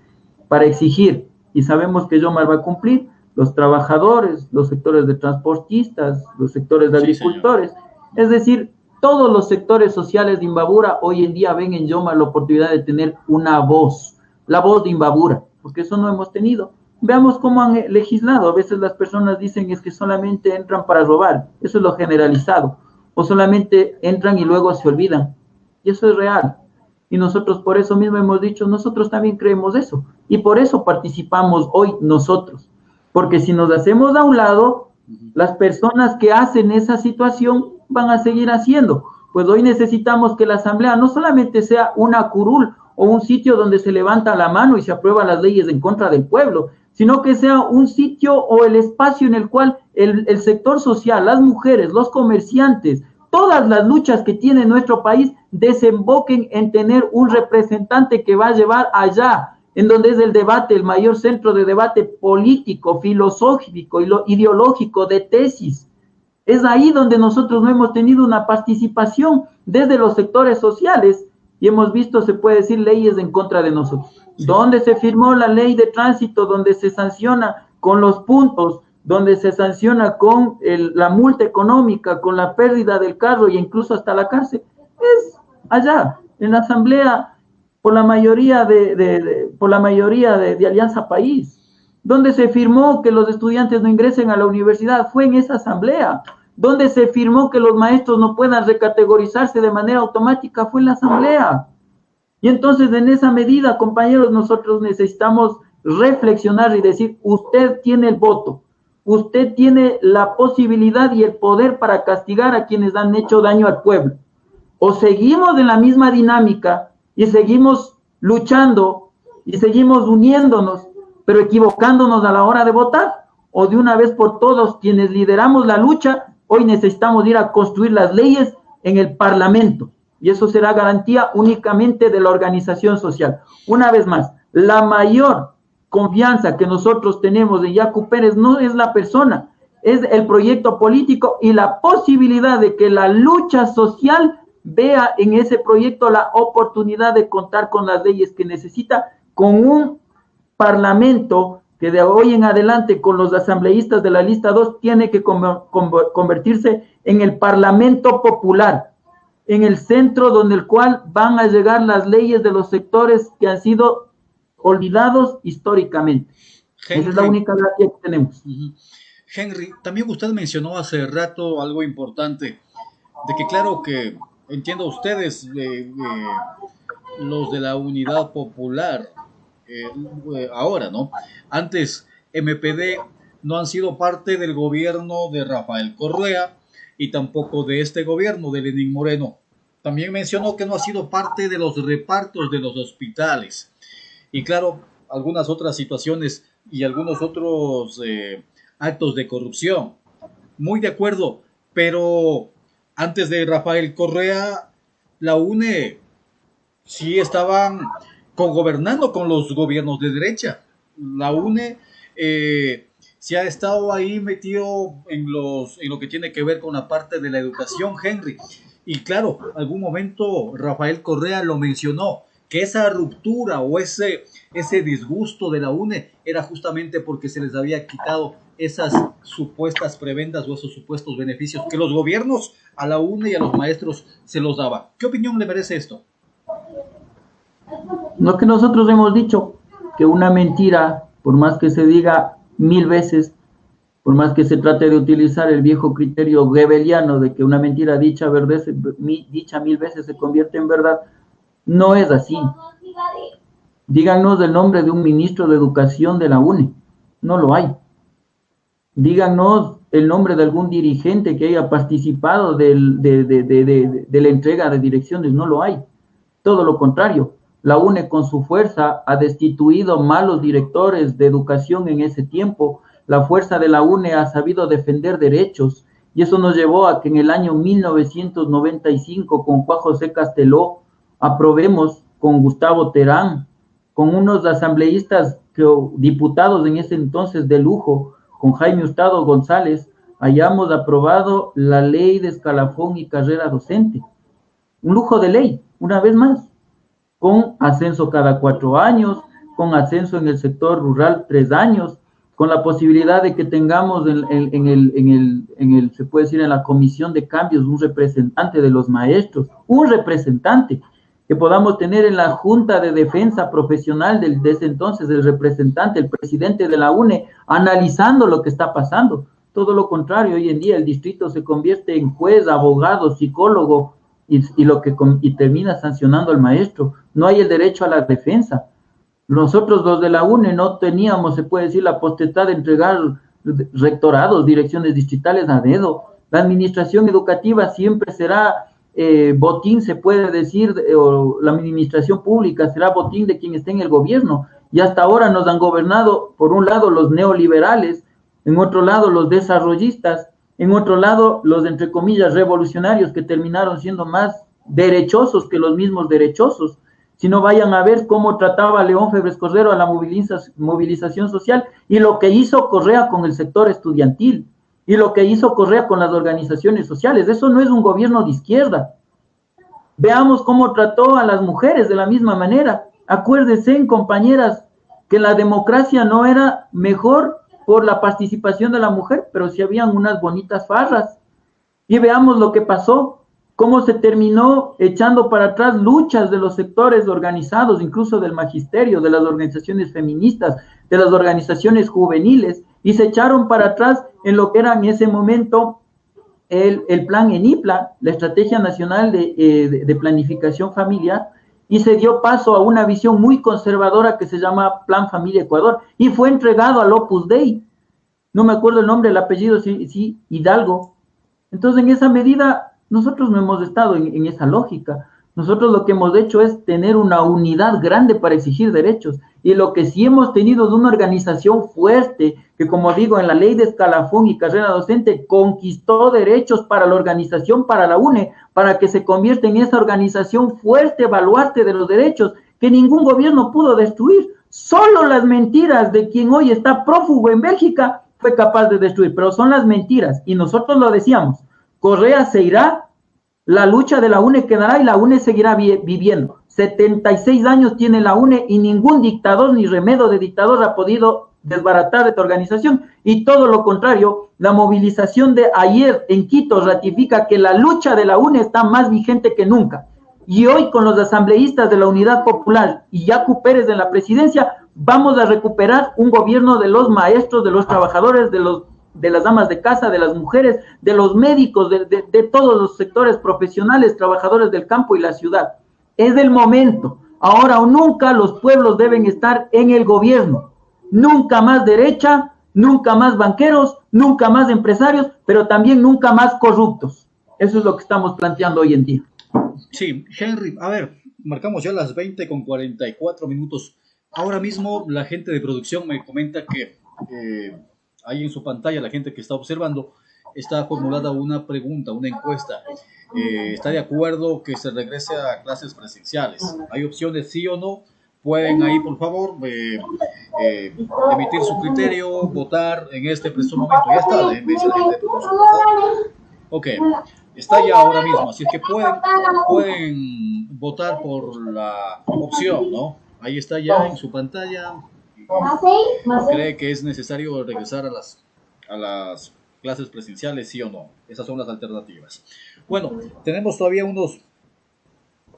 y sabemos que Yomar va a cumplir. Los trabajadores, los sectores de transportistas, los sectores de agricultores, es decir, todos los sectores sociales de Imbabura hoy en día ven en Yomar la oportunidad de tener una voz, la voz de Imbabura, porque eso no hemos tenido. Veamos cómo han legislado. A veces las personas dicen es que solamente entran para robar, eso es lo generalizado, o solamente entran y luego se olvidan, y eso es real. Y nosotros por eso mismo hemos dicho, nosotros también creemos eso, y por eso participamos hoy nosotros. Porque si nos hacemos a un lado, las personas que hacen esa situación van a seguir haciendo. Pues hoy necesitamos que la asamblea no solamente sea una curul o un sitio donde se levanta la mano y se aprueban las leyes en contra del pueblo, sino que sea un sitio o el espacio en el cual el sector social, las mujeres, los comerciantes, todas las luchas que tiene nuestro país desemboquen en tener un representante que va a llevar allá, en donde es el debate, el mayor centro de debate político, filosófico y ideológico de tesis. Es ahí donde nosotros no hemos tenido una participación desde los sectores sociales y hemos visto, se puede decir, leyes en contra de nosotros. Donde se firmó la ley de tránsito, donde se sanciona con los puntos, donde se sanciona con la multa económica, con la pérdida del carro e incluso hasta la cárcel, es allá, en la asamblea, por la mayoría de Alianza País, donde se firmó que los estudiantes no ingresen a la universidad, fue en esa asamblea. Donde se firmó que los maestros no puedan recategorizarse de manera automática, fue en la asamblea. Y entonces, en esa medida, compañeros, nosotros necesitamos reflexionar y decir, usted tiene el voto, usted tiene la posibilidad y el poder para castigar a quienes han hecho daño al pueblo. O seguimos en la misma dinámica y seguimos luchando y seguimos uniéndonos, pero equivocándonos a la hora de votar, o de una vez por todos, quienes lideramos la lucha, hoy necesitamos ir a construir las leyes en el Parlamento, y eso será garantía únicamente de la organización social. Una vez más, la mayor confianza que nosotros tenemos en Yacu Pérez no es la persona, es el proyecto político y la posibilidad de que la lucha social vea en ese proyecto la oportunidad de contar con las leyes que necesita, con un Parlamento que de hoy en adelante con los asambleístas de la lista 2 tiene que convertirse en el Parlamento popular, en el centro donde el cual van a llegar las leyes de los sectores que han sido olvidados históricamente. Henry, esa es la única gracia que tenemos. Henry, también usted mencionó hace rato algo importante, de que claro que entiendo ustedes, los de la Unidad Popular, ahora, ¿no? Antes, MPD no han sido parte del gobierno de Rafael Correa y tampoco de este gobierno de Lenín Moreno. También mencionó que no ha sido parte de los repartos de los hospitales. Y claro, algunas otras situaciones y algunos otros actos de corrupción. Muy de acuerdo, pero antes de Rafael Correa, la UNE sí estaban cogobernando con los gobiernos de derecha. La UNE se ha estado ahí metido en lo que tiene que ver con la parte de la educación, Henry. Y claro, algún momento Rafael Correa lo mencionó, que esa ruptura o ese disgusto de la UNE era justamente porque se les había quitado esas supuestas prebendas o esos supuestos beneficios que los gobiernos a la UNE y a los maestros se los daban. ¿Qué opinión le merece esto? Lo que nosotros hemos dicho, que una mentira, por más que se diga 1000 veces, por más que se trate de utilizar el viejo criterio goebbeliano de que una mentira dicha 1000 veces se convierte en verdad, no es así. Díganos el nombre de un ministro de educación de la UNE, no lo hay. Díganos el nombre de algún dirigente que haya participado de la entrega de direcciones, no lo hay. Todo lo contrario, la UNE con su fuerza ha destituido malos directores de educación en ese tiempo. La fuerza de la UNE ha sabido defender derechos y eso nos llevó a que en el año 1995 con Juan José Casteló aprobemos con Gustavo Terán, con unos asambleístas, diputados en ese entonces de lujo, con Jaime Hurtado González, hayamos aprobado la ley de escalafón y carrera docente. Un lujo de ley, una vez más, con ascenso cada 4 años, con ascenso en el sector rural 3 años, con la posibilidad de que tengamos se puede decir, en la comisión de cambios un representante de los maestros, un representante, que podamos tener en la Junta de Defensa Profesional de ese entonces, el representante, el presidente de la UNE, analizando lo que está pasando. Todo lo contrario, hoy en día el distrito se convierte en juez, abogado, psicólogo, y termina sancionando al maestro. No hay el derecho a la defensa. Nosotros los de la UNE no teníamos, se puede decir, la potestad de entregar rectorados, direcciones distritales a dedo. La administración educativa siempre será botín, se puede decir, o la administración pública será botín de quien esté en el gobierno. Y hasta ahora nos han gobernado, por un lado, los neoliberales, en otro lado, los desarrollistas, en otro lado, los, entre comillas, revolucionarios, que terminaron siendo más derechosos que los mismos derechosos. Si no, vayan a ver cómo trataba León Febres Cordero a la movilización social y lo que hizo Correa con el sector estudiantil y lo que hizo Correa con las organizaciones sociales. Eso no es un gobierno de izquierda. Veamos cómo trató a las mujeres de la misma manera. Acuérdense, compañeras, que la democracia no era mejor por la participación de la mujer, pero sí habían unas bonitas farras. Y veamos lo que pasó, cómo se terminó echando para atrás luchas de los sectores organizados, incluso del magisterio, de las organizaciones feministas, de las organizaciones juveniles, y se echaron para atrás en lo que era en ese momento el plan ENIPLA, la Estrategia Nacional de Planificación Familiar, y se dio paso a una visión muy conservadora que se llama Plan Familia Ecuador, y fue entregado al Opus Dei. No me acuerdo el nombre, el apellido, sí, Hidalgo. Entonces, en esa medida, nosotros no hemos estado en esa lógica. Nosotros lo que hemos hecho es tener una unidad grande para exigir derechos. Y lo que sí hemos tenido es una organización fuerte, que como digo, en la ley de escalafón y carrera docente, conquistó derechos para la organización, para la UNE, para que se convierta en esa organización fuerte, baluarte de los derechos, que ningún gobierno pudo destruir. Solo las mentiras de quien hoy está prófugo en Bélgica fue capaz de destruir, pero son las mentiras. Y nosotros lo decíamos, Correa se irá, la lucha de la UNE quedará y la UNE seguirá viviendo. 76 años tiene la UNE y ningún dictador ni remedio de dictador ha podido desbaratar esta organización. Y todo lo contrario, la movilización de ayer en Quito ratifica que la lucha de la UNE está más vigente que nunca. Y hoy, con los asambleístas de la Unidad Popular y Yacu Pérez en la presidencia, vamos a recuperar un gobierno de los maestros, de los trabajadores, de las amas de casa, de las mujeres, de los médicos, de todos los sectores profesionales, trabajadores del campo y la ciudad. Es el momento. Ahora o nunca los pueblos deben estar en el gobierno. Nunca más derecha, nunca más banqueros, nunca más empresarios, pero también nunca más corruptos. Eso es lo que estamos planteando hoy en día. Sí, Henry, a ver, marcamos ya las 20:44. Ahora mismo la gente de producción me comenta que ahí en su pantalla, la gente que está observando, está formulada una pregunta, una encuesta. ¿Está de acuerdo que se regrese a clases presenciales? ¿Hay opciones sí o no? Pueden ahí, por favor, emitir su criterio, votar en este preciso momento. Ya está, la gente de producción. Ok, está ya ahora mismo, así que pueden votar por la opción, ¿no? Ahí está ya en su pantalla. ¿Cree que es necesario regresar a las clases presenciales, sí o no? Esas son las alternativas. Bueno, tenemos todavía unos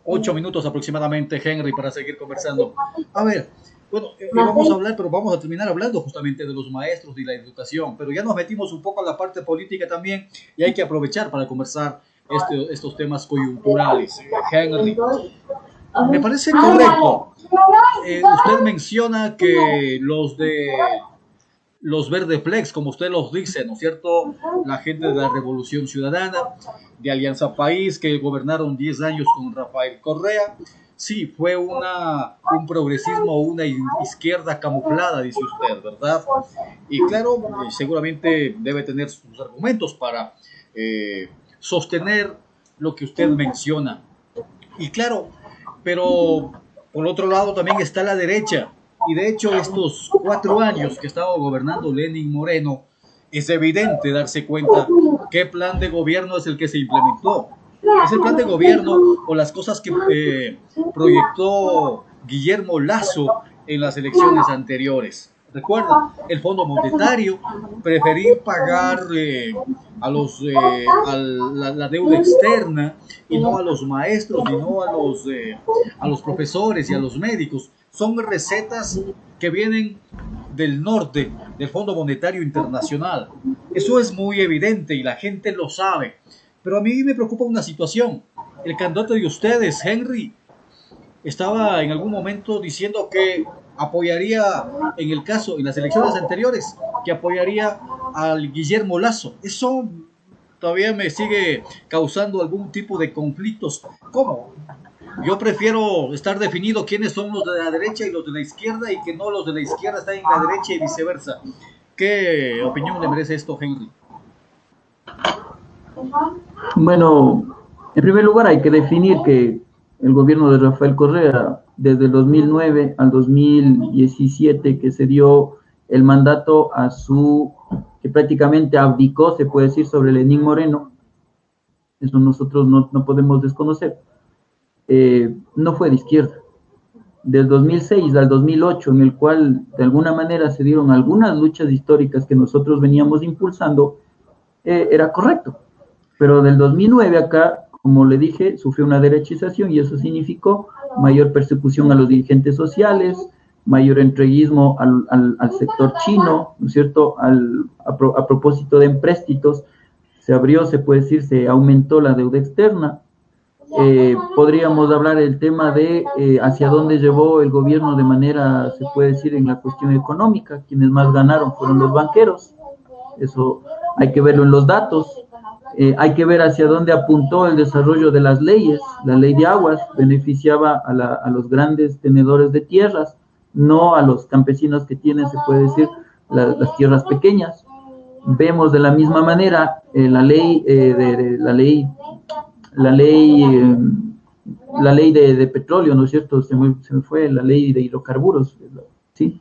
8 minutos aproximadamente, Henry, para seguir conversando. A ver, bueno, vamos a hablar, pero vamos a terminar hablando justamente de los maestros y la educación, pero ya nos metimos un poco a la parte política también y hay que aprovechar para conversar estos temas coyunturales. Henry, me parece correcto. Usted menciona que los Verde Flex, como usted los dice, ¿no es cierto? La gente de la Revolución Ciudadana, de Alianza País, que gobernaron 10 años con Rafael Correa. Sí, fue un progresismo, una izquierda camuflada, dice usted, ¿verdad? Y claro, seguramente debe tener sus argumentos para sostener lo que usted menciona. Y claro, pero por otro lado también está la derecha. Y de hecho estos 4 años que estaba gobernando Lenín Moreno, es evidente darse cuenta qué plan de gobierno es el que se implementó. Es el plan de gobierno o las cosas que proyectó Guillermo Lasso en las elecciones anteriores. Recuerda, el Fondo Monetario, preferir pagar la deuda externa y no a los maestros y no a los profesores y a los médicos. Son recetas que vienen del norte, del Fondo Monetario Internacional. Eso es muy evidente y la gente lo sabe. Pero a mí me preocupa una situación. El candidato de ustedes, Henry, estaba en algún momento diciendo que apoyaría, en las elecciones anteriores, que apoyaría al Guillermo Lasso. Eso todavía me sigue causando algún tipo de conflictos. ¿Cómo? Yo prefiero estar definido quiénes son los de la derecha y los de la izquierda, y que no los de la izquierda están en la derecha y viceversa. ¿Qué opinión le merece esto, Henry? Bueno, en primer lugar hay que definir que el gobierno de Rafael Correa, desde el 2009 al 2017, que se dio el mandato que prácticamente abdicó, se puede decir, sobre Lenín Moreno, eso nosotros no podemos desconocer, no fue de izquierda. Del 2006 al 2008, en el cual de alguna manera se dieron algunas luchas históricas que nosotros veníamos impulsando, era correcto. Pero del 2009 acá, como le dije, sufrió una derechización, y eso significó mayor persecución a los dirigentes sociales, mayor entreguismo al sector chino, ¿no es cierto? A propósito de empréstitos, se abrió, se puede decir, se aumentó la deuda externa. Podríamos hablar del tema de hacia dónde llevó el gobierno de manera, se puede decir, en la cuestión económica. Quienes más ganaron fueron los banqueros. Eso hay que verlo en los datos. Hay que ver hacia dónde apuntó el desarrollo de las leyes. La ley de aguas beneficiaba a los grandes tenedores de tierras, no a los campesinos que tienen, se puede decir, las tierras pequeñas. Vemos de la misma manera la ley de petróleo, ¿no es cierto? Se me fue la ley de hidrocarburos, ¿sí?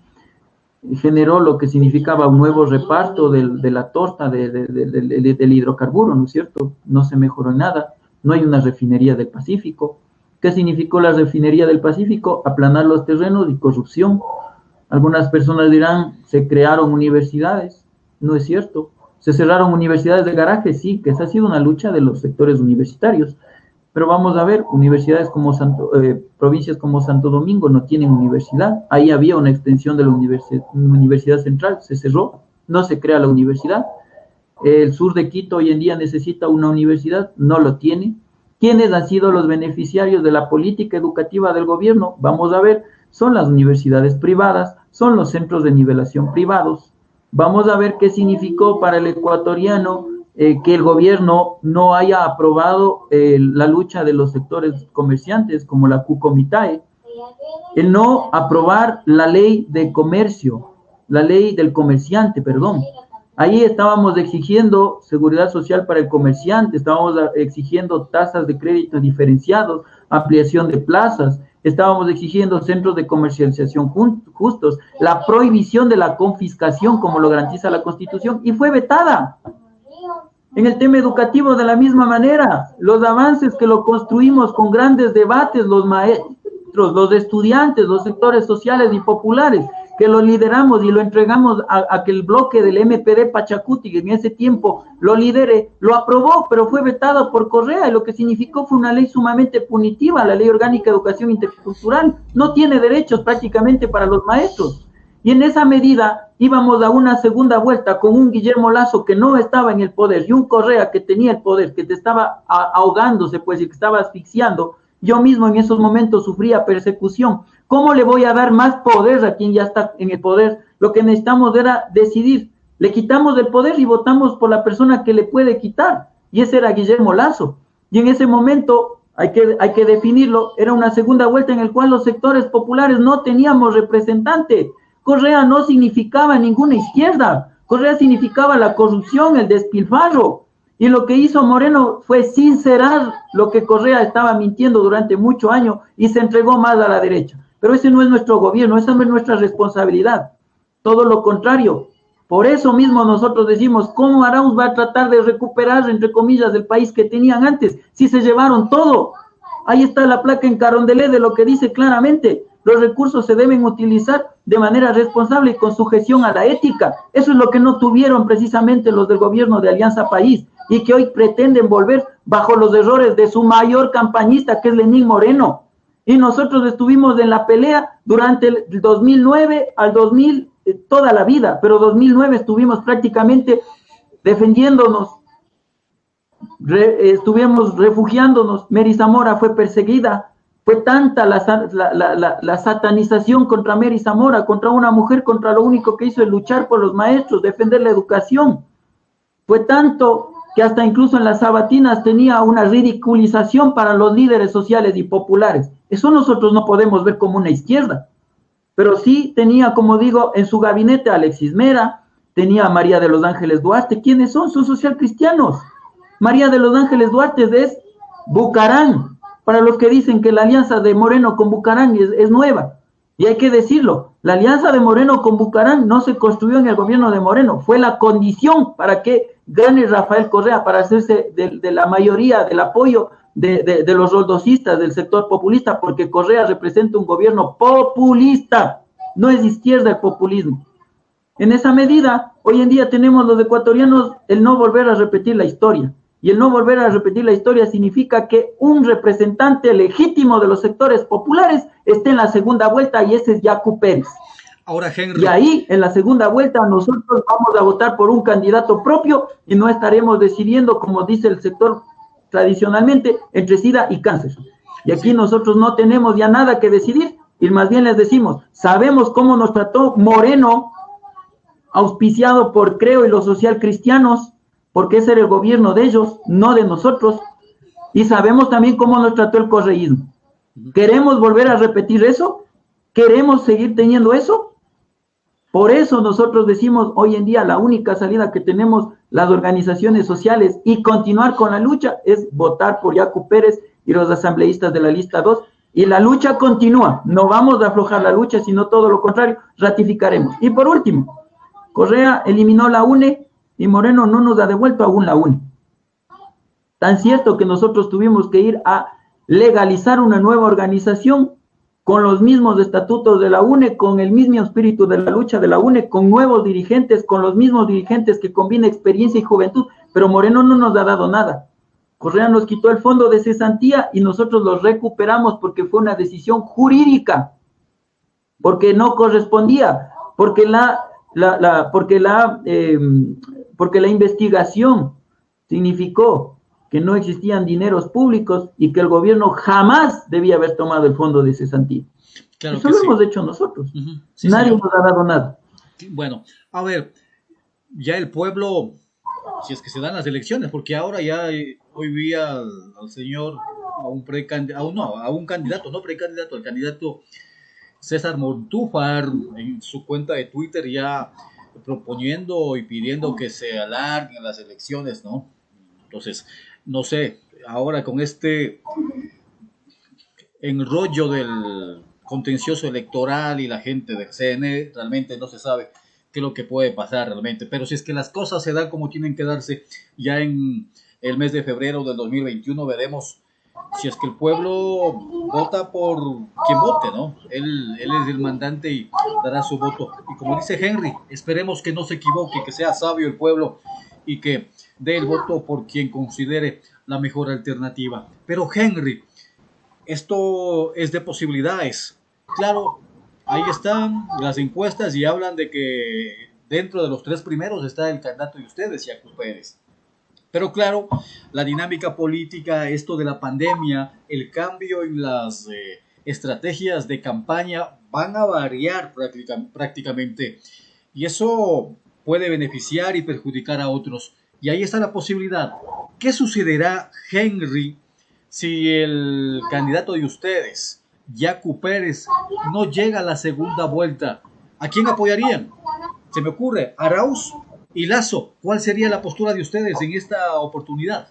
Generó lo que significaba un nuevo reparto de la torta del hidrocarburo, ¿no es cierto? No se mejoró en nada. No hay una refinería del Pacífico. ¿Qué significó la refinería del Pacífico? Aplanar los terrenos y corrupción. Algunas personas dirán, se crearon universidades. No es cierto. Se cerraron universidades de garaje, sí, que esa ha sido una lucha de los sectores universitarios. Pero vamos a ver, provincias como Santo Domingo no tienen universidad. Ahí había una extensión de la Universidad Central, se cerró, no se crea la universidad. El sur de Quito hoy en día necesita una universidad, no lo tiene. ¿Quiénes han sido los beneficiarios de la política educativa del gobierno? Vamos a ver, son las universidades privadas, son los centros de nivelación privados. Vamos a ver qué significó para el ecuatoriano que el gobierno no haya aprobado la lucha de los sectores comerciantes, como la CUCOMITAE, el no aprobar la ley de comercio, la ley del comerciante, perdón. Ahí estábamos exigiendo seguridad social para el comerciante, estábamos exigiendo tasas de crédito diferenciados, ampliación de plazas, estábamos exigiendo centros de comercialización justos, la prohibición de la confiscación como lo garantiza la Constitución, y fue vetada. En el tema educativo de la misma manera, los avances que lo construimos con grandes debates, los maestros, los estudiantes, los sectores sociales y populares, que lo lideramos y lo entregamos a que el bloque del MPD Pachacuti, que en ese tiempo lo lidere, lo aprobó, pero fue vetado por Correa, y lo que significó fue una ley sumamente punitiva, la Ley Orgánica de Educación Intercultural. No tiene derechos prácticamente para los maestros. Y en esa medida íbamos a una segunda vuelta con un Guillermo Lasso que no estaba en el poder, y un Correa que tenía el poder, que te estaba ahogándose, pues, y que estaba asfixiando. Yo mismo en esos momentos sufría persecución. ¿Cómo le voy a dar más poder a quien ya está en el poder? Lo que necesitamos era decidir. Le quitamos el poder y votamos por la persona que le puede quitar. Y ese era Guillermo Lasso. Y en ese momento, hay que definirlo, era una segunda vuelta en el cual los sectores populares no teníamos representante. Correa no significaba ninguna izquierda. Correa significaba la corrupción, el despilfarro. Y lo que hizo Moreno fue sincerar lo que Correa estaba mintiendo durante muchos años, y se entregó más a la derecha. Pero ese no es nuestro gobierno, esa no es nuestra responsabilidad. Todo lo contrario. Por eso mismo nosotros decimos, ¿cómo Arauz va a tratar de recuperar, entre comillas, el país que tenían antes, si se llevaron todo? Ahí está la placa en Carondelet de lo que dice claramente: los recursos se deben utilizar de manera responsable y con sujeción a la ética. Eso es lo que no tuvieron precisamente los del gobierno de Alianza País, y que hoy pretenden volver bajo los errores de su mayor campañista, que es Lenín Moreno. Y nosotros estuvimos en la pelea durante el 2009 al 2000, toda la vida, pero 2009 estuvimos prácticamente defendiéndonos, estuvimos refugiándonos. Mary Zamora fue perseguida. Fue tanta la satanización contra Mary Zamora, contra una mujer, contra lo único que hizo es luchar por los maestros, defender la educación. Fue tanto que hasta incluso en las sabatinas tenía una ridiculización para los líderes sociales y populares. Eso nosotros no podemos ver como una izquierda. Pero sí tenía, como digo, en su gabinete a Alexis Mera, tenía a María de los Ángeles Duarte. ¿Quiénes son? Son socialcristianos. María de los Ángeles Duarte es Bucarán. Para los que dicen que la alianza de Moreno con Bucarán es nueva. Y hay que decirlo, la alianza de Moreno con Bucarán no se construyó en el gobierno de Moreno, fue la condición para que gane Rafael Correa, para hacerse de la mayoría del apoyo de los roldosistas, del sector populista, porque Correa representa un gobierno populista, no es izquierda el populismo. En esa medida, hoy en día tenemos los ecuatorianos el no volver a repetir la historia. Y el no volver a repetir la historia significa que un representante legítimo de los sectores populares esté en la segunda vuelta y ese es Yacu Pérez. Ahora, Henry. Y ahí, en la segunda vuelta, nosotros vamos a votar por un candidato propio y no estaremos decidiendo, como dice el sector tradicionalmente, entre SIDA y cáncer. Y aquí nosotros no tenemos ya nada que decidir y más bien les decimos, sabemos cómo nos trató Moreno, auspiciado por Creo y los socialcristianos, porque ese era el gobierno de ellos, no de nosotros, y sabemos también cómo nos trató el correísmo. ¿Queremos volver a repetir eso? ¿Queremos seguir teniendo eso? Por eso nosotros decimos hoy en día la única salida que tenemos las organizaciones sociales y continuar con la lucha es votar por Yacu Pérez y los asambleístas de la lista 2, y la lucha continúa, no vamos a aflojar la lucha, sino todo lo contrario, ratificaremos. Y por último, Correa eliminó la UNE, y Moreno no nos ha devuelto aún la UNE. Tan cierto que nosotros tuvimos que ir a legalizar una nueva organización con los mismos estatutos de la UNE, con el mismo espíritu de la lucha de la UNE, con nuevos dirigentes, con los mismos dirigentes que combina experiencia y juventud, pero Moreno no nos ha dado nada. Correa nos quitó el fondo de cesantía y nosotros lo recuperamos porque fue una decisión jurídica, porque no correspondía, porque la investigación significó que no existían dineros públicos y que el gobierno jamás debía haber tomado el fondo de cesantía. Claro. Eso lo hemos hecho nosotros. Sí, nadie señor. nos ha dado nada. Bueno, a ver, ya el pueblo, si es que se dan las elecciones, porque ahora ya hoy vi al señor, a un candidato, no precandidato, al candidato César Montúfar en su cuenta de Twitter ya proponiendo y pidiendo que se alarguen las elecciones, ¿no? Entonces, no sé, ahora con este enrollo del contencioso electoral y la gente del CNE, realmente no se sabe qué es lo que puede pasar realmente. Pero si es que las cosas se dan como tienen que darse, ya en el mes de febrero del 2021 veremos si es que el pueblo vota por quien vote, ¿no? Él es el mandante y dará su voto. Y como dice Henry, esperemos que no se equivoque, que sea sabio el pueblo y que dé el voto por quien considere la mejor alternativa. Pero Henry, esto es de posibilidades. Claro, ahí están las encuestas y hablan de que dentro de los 3 primeros está el candidato de ustedes, Yacu Pérez. Pero claro, la dinámica política, esto de la pandemia, el cambio en las estrategias de campaña van a variar prácticamente. Y eso puede beneficiar y perjudicar a otros. Y ahí está la posibilidad. ¿Qué sucederá, Henry, si el candidato de ustedes, Yacu Pérez, no llega a la segunda vuelta? ¿A quién apoyarían? Se me ocurre, Arauz y Lasso. ¿Cuál sería la postura de ustedes en esta oportunidad?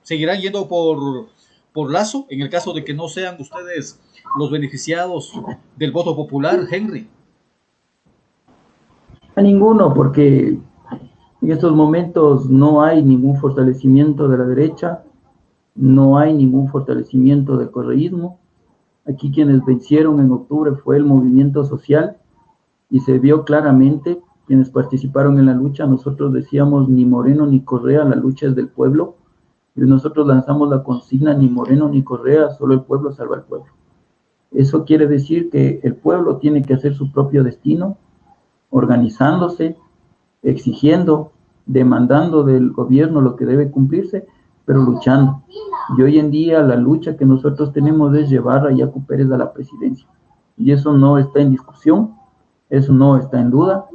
¿Seguirán yendo por Lasso en el caso de que no sean ustedes los beneficiados del voto popular, Henry? A ninguno, porque en estos momentos no hay ningún fortalecimiento de la derecha, no hay ningún fortalecimiento del correísmo. Aquí quienes vencieron en octubre fue el movimiento social y se vio claramente quienes participaron en la lucha. Nosotros decíamos ni Moreno ni Correa, la lucha es del pueblo, y nosotros lanzamos la consigna ni Moreno ni Correa, solo el pueblo salva al pueblo. Eso quiere decir que el pueblo tiene que hacer su propio destino, organizándose, exigiendo, demandando del gobierno lo que debe cumplirse, pero luchando. Y hoy en día la lucha que nosotros tenemos es llevar a Yacu Pérez a la presidencia. Y eso no está en discusión, eso no está en duda.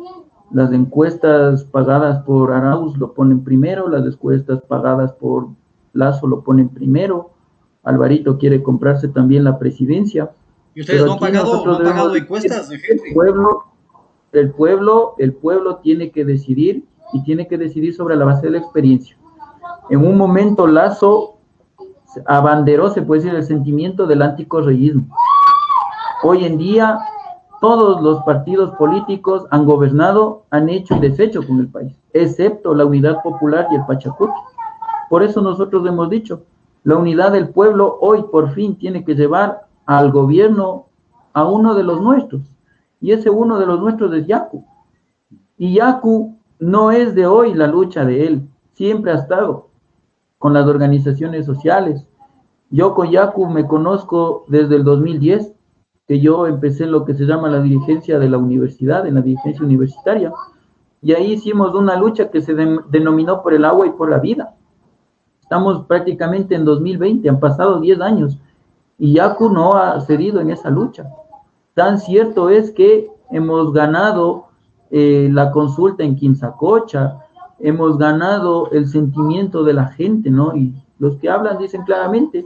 Las encuestas pagadas por Arauz lo ponen primero, las encuestas pagadas por Lazo lo ponen primero. Alvarito quiere comprarse también la presidencia. ¿Y ustedes no han pagado encuestas, Henry? El pueblo tiene que decidir, y tiene que decidir sobre la base de la experiencia. En un momento Lazo abanderó, se puede decir, el sentimiento del anticorreísmo. Hoy en día todos los partidos políticos han gobernado, han hecho y deshecho con el país, excepto la Unidad Popular y el Pachacuti. Por eso nosotros hemos dicho, la unidad del pueblo hoy por fin tiene que llevar al gobierno a uno de los nuestros, y ese uno de los nuestros es Yacu. Y Yacu no es de hoy la lucha de él, siempre ha estado con las organizaciones sociales. Yo con Yacu me conozco desde el 2010, que yo empecé en lo que se llama la dirigencia de la universidad, en la dirigencia universitaria, y ahí hicimos una lucha que se denominó por el agua y por la vida. Estamos prácticamente en 2020, han pasado 10 años, y Yacu no ha cedido en esa lucha. Tan cierto es que hemos ganado la consulta en Quinzacocha, hemos ganado el sentimiento de la gente, ¿no? Y los que hablan dicen claramente,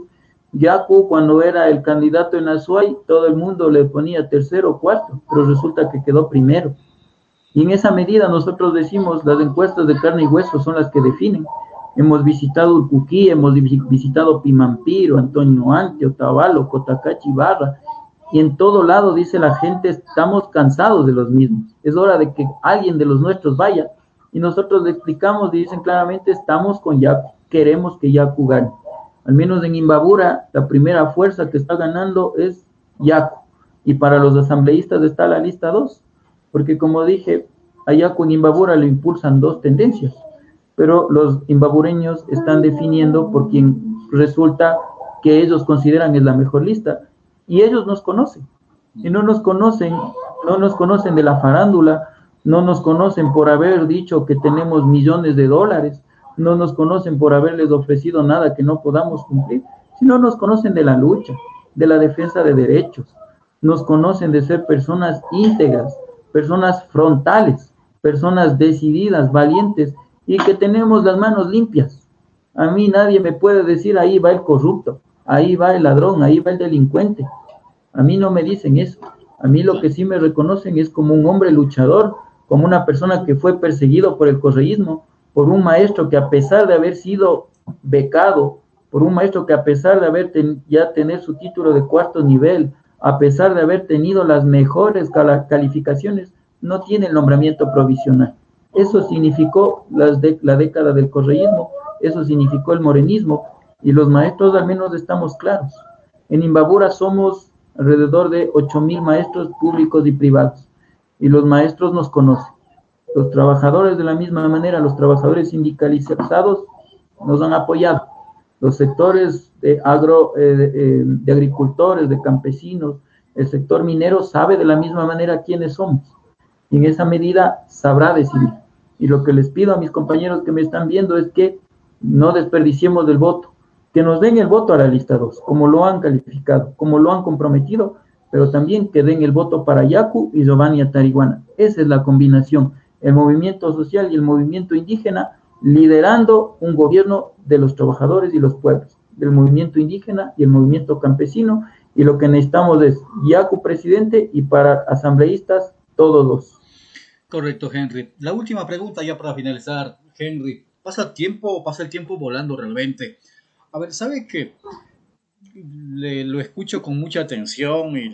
Yacu cuando era el candidato en Azuay, todo el mundo le ponía tercero o cuarto, pero resulta que quedó primero. Y en esa medida nosotros decimos, las encuestas de carne y hueso son las que definen. Hemos visitado Urcuquí, hemos visitado Pimampiro, Antonio Ante, Otavalo, Cotacachi, Barra, y en todo lado dice la gente, estamos cansados de los mismos, es hora de que alguien de los nuestros vaya, y nosotros le explicamos y dicen claramente, estamos con Yacu, queremos que Yacu gane. Al menos en Imbabura, la primera fuerza que está ganando es Yacu, y para los asambleístas está la lista 2, porque como dije, a Yacu en Imbabura le impulsan dos tendencias, pero los imbabureños están definiendo por quien resulta que ellos consideran es la mejor lista, y ellos nos conocen, y no nos conocen de la farándula, no nos conocen por haber dicho que tenemos millones de dólares, no nos conocen por haberles ofrecido nada que no podamos cumplir, sino nos conocen de la lucha, de la defensa de derechos, nos conocen de ser personas íntegras, personas frontales, personas decididas, valientes, y que tenemos las manos limpias. A mí nadie me puede decir, ahí va el corrupto, ahí va el ladrón, ahí va el delincuente. A mí no me dicen eso. A mí lo que sí me reconocen es como un hombre luchador, como una persona que fue perseguido por el correísmo, por un maestro que a pesar de haber sido becado, por un maestro que a pesar de haber ya tener su título de cuarto nivel, a pesar de haber tenido las mejores calificaciones, no tiene el nombramiento provisional. Eso significó la década del correísmo, eso significó el morenismo, y los maestros al menos estamos claros. En Imbabura somos alrededor de 8,000 maestros públicos y privados, y los maestros nos conocen. Los trabajadores de la misma manera, los trabajadores sindicalizados nos han apoyado. Los sectores de agricultores, de campesinos, el sector minero sabe de la misma manera quiénes somos, y en esa medida sabrá decidir. Y lo que les pido a mis compañeros que me están viendo es que no desperdiciemos el voto, que nos den el voto a la lista 2, como lo han calificado, como lo han comprometido, pero también que den el voto para Yacu y Giovanni Atariguana. Esa es la combinación, el movimiento social y el movimiento indígena, liderando un gobierno de los trabajadores y los pueblos, del movimiento indígena y el movimiento campesino, y lo que necesitamos es Yacu presidente y para asambleístas todos dos. Correcto, Henry. La última pregunta ya para finalizar, Henry. Pasa el tiempo volando realmente. A ver, ¿sabe qué? Lo escucho con mucha atención y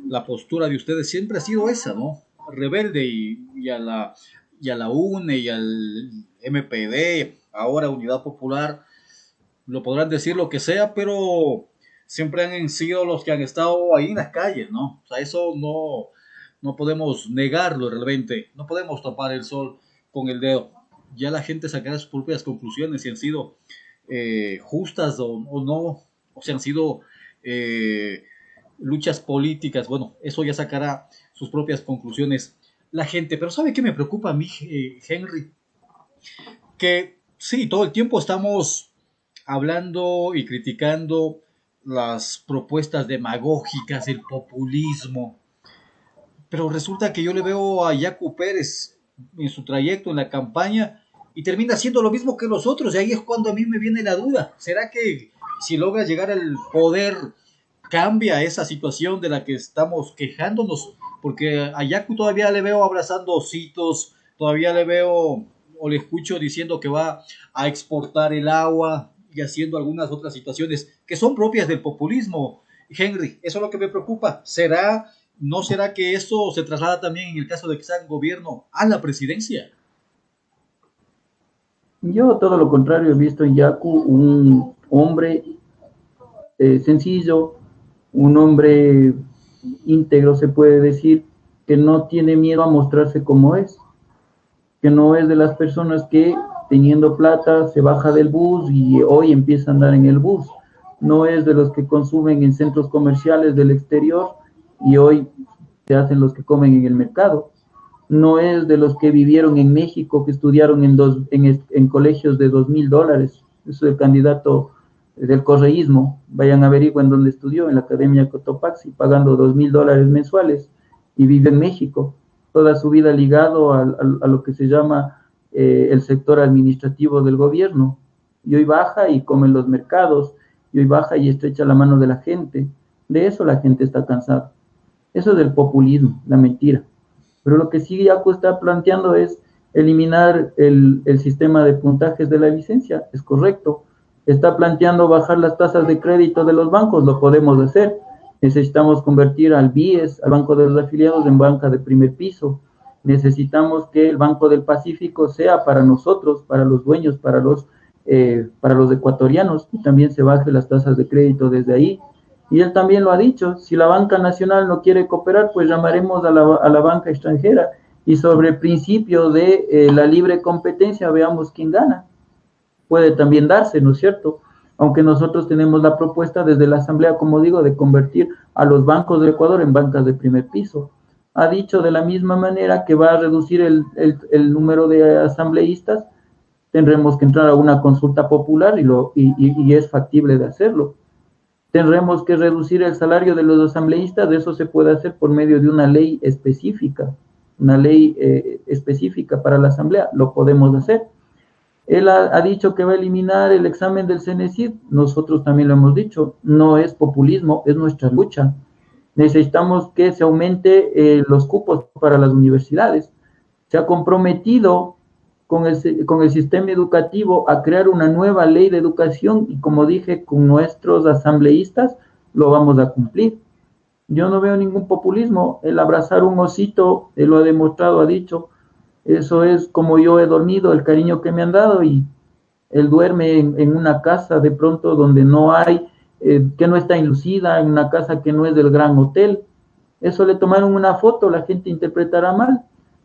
la postura de ustedes siempre ha sido esa, ¿no? Rebelde y a la UNE y al MPD, ahora Unidad Popular, lo podrán decir lo que sea, pero siempre han sido los que han estado ahí en las calles, ¿no? O sea, eso no podemos negarlo realmente, no podemos tapar el sol con el dedo. Ya la gente sacará sus propias conclusiones si han sido justas o no, o si han sido luchas políticas. Bueno, eso ya sacará sus propias conclusiones la gente. Pero ¿sabe qué me preocupa a mí, Henry? Que sí, todo el tiempo estamos hablando y criticando las propuestas demagógicas, el populismo, pero resulta que yo le veo a Yacu Pérez en su trayecto en la campaña y termina haciendo lo mismo que los otros, y ahí es cuando a mí me viene la duda. ¿Será que si logra llegar al poder cambia esa situación de la que estamos quejándonos? Porque a Yacu todavía le veo abrazando ositos, todavía le veo o le escucho diciendo que va a exportar el agua y haciendo algunas otras situaciones que son propias del populismo. Henry, eso es lo que me preocupa. ¿No será que eso se traslada también en el caso de que sea gobierno a la presidencia? Yo todo lo contrario he visto en Yacu un hombre sencillo, un hombre íntegro, se puede decir, que no tiene miedo a mostrarse como es, que no es de las personas que teniendo plata se baja del bus y hoy empieza a andar en el bus, no es de los que consumen en centros comerciales del exterior y hoy se hacen los que comen en el mercado, no es de los que vivieron en México, que estudiaron en colegios de $2,000, eso es el candidato del correísmo, vayan a averiguar en dónde estudió, en la Academia Cotopaxi, pagando $2,000 mensuales, y vive en México, toda su vida ligado a lo que se llama el sector administrativo del gobierno, y hoy baja y come en los mercados, y hoy baja y estrecha la mano de la gente. De eso la gente está cansada. Eso es del populismo, la mentira. Pero lo que sí Yacu está planteando es eliminar el sistema de puntajes de la licencia, es correcto. Está planteando bajar las tasas de crédito de los bancos, lo podemos hacer. Necesitamos convertir al BIES, al Banco de los Afiliados, en banca de primer piso. Necesitamos que el Banco del Pacífico sea para nosotros, para los dueños, para los ecuatorianos, y también se baje las tasas de crédito desde ahí. Y él también lo ha dicho, si la banca nacional no quiere cooperar, pues llamaremos a la banca extranjera, y sobre el principio de la libre competencia veamos quién gana. Puede también darse, ¿no es cierto? Aunque nosotros tenemos la propuesta desde la Asamblea, como digo, de convertir a los bancos del Ecuador en bancas de primer piso. Ha dicho de la misma manera que va a reducir el número de asambleístas. Tendremos que entrar a una consulta popular y es factible de hacerlo. Tendremos que reducir el salario de los asambleístas, de eso se puede hacer por medio de una ley específica para la Asamblea, lo podemos hacer. Él ha dicho que va a eliminar el examen del CENESID, nosotros también lo hemos dicho, no es populismo, es nuestra lucha. Necesitamos que se aumente los cupos para las universidades. Se ha comprometido con el sistema educativo a crear una nueva ley de educación y, como dije, con nuestros asambleístas lo vamos a cumplir. Yo no veo ningún populismo. El abrazar un osito, él lo ha demostrado, ha dicho, eso es como yo he dormido, el cariño que me han dado, y él duerme en una casa de pronto donde no hay, que no está enlucida, en una casa que no es del gran hotel. Eso le tomaron una foto, la gente interpretará mal.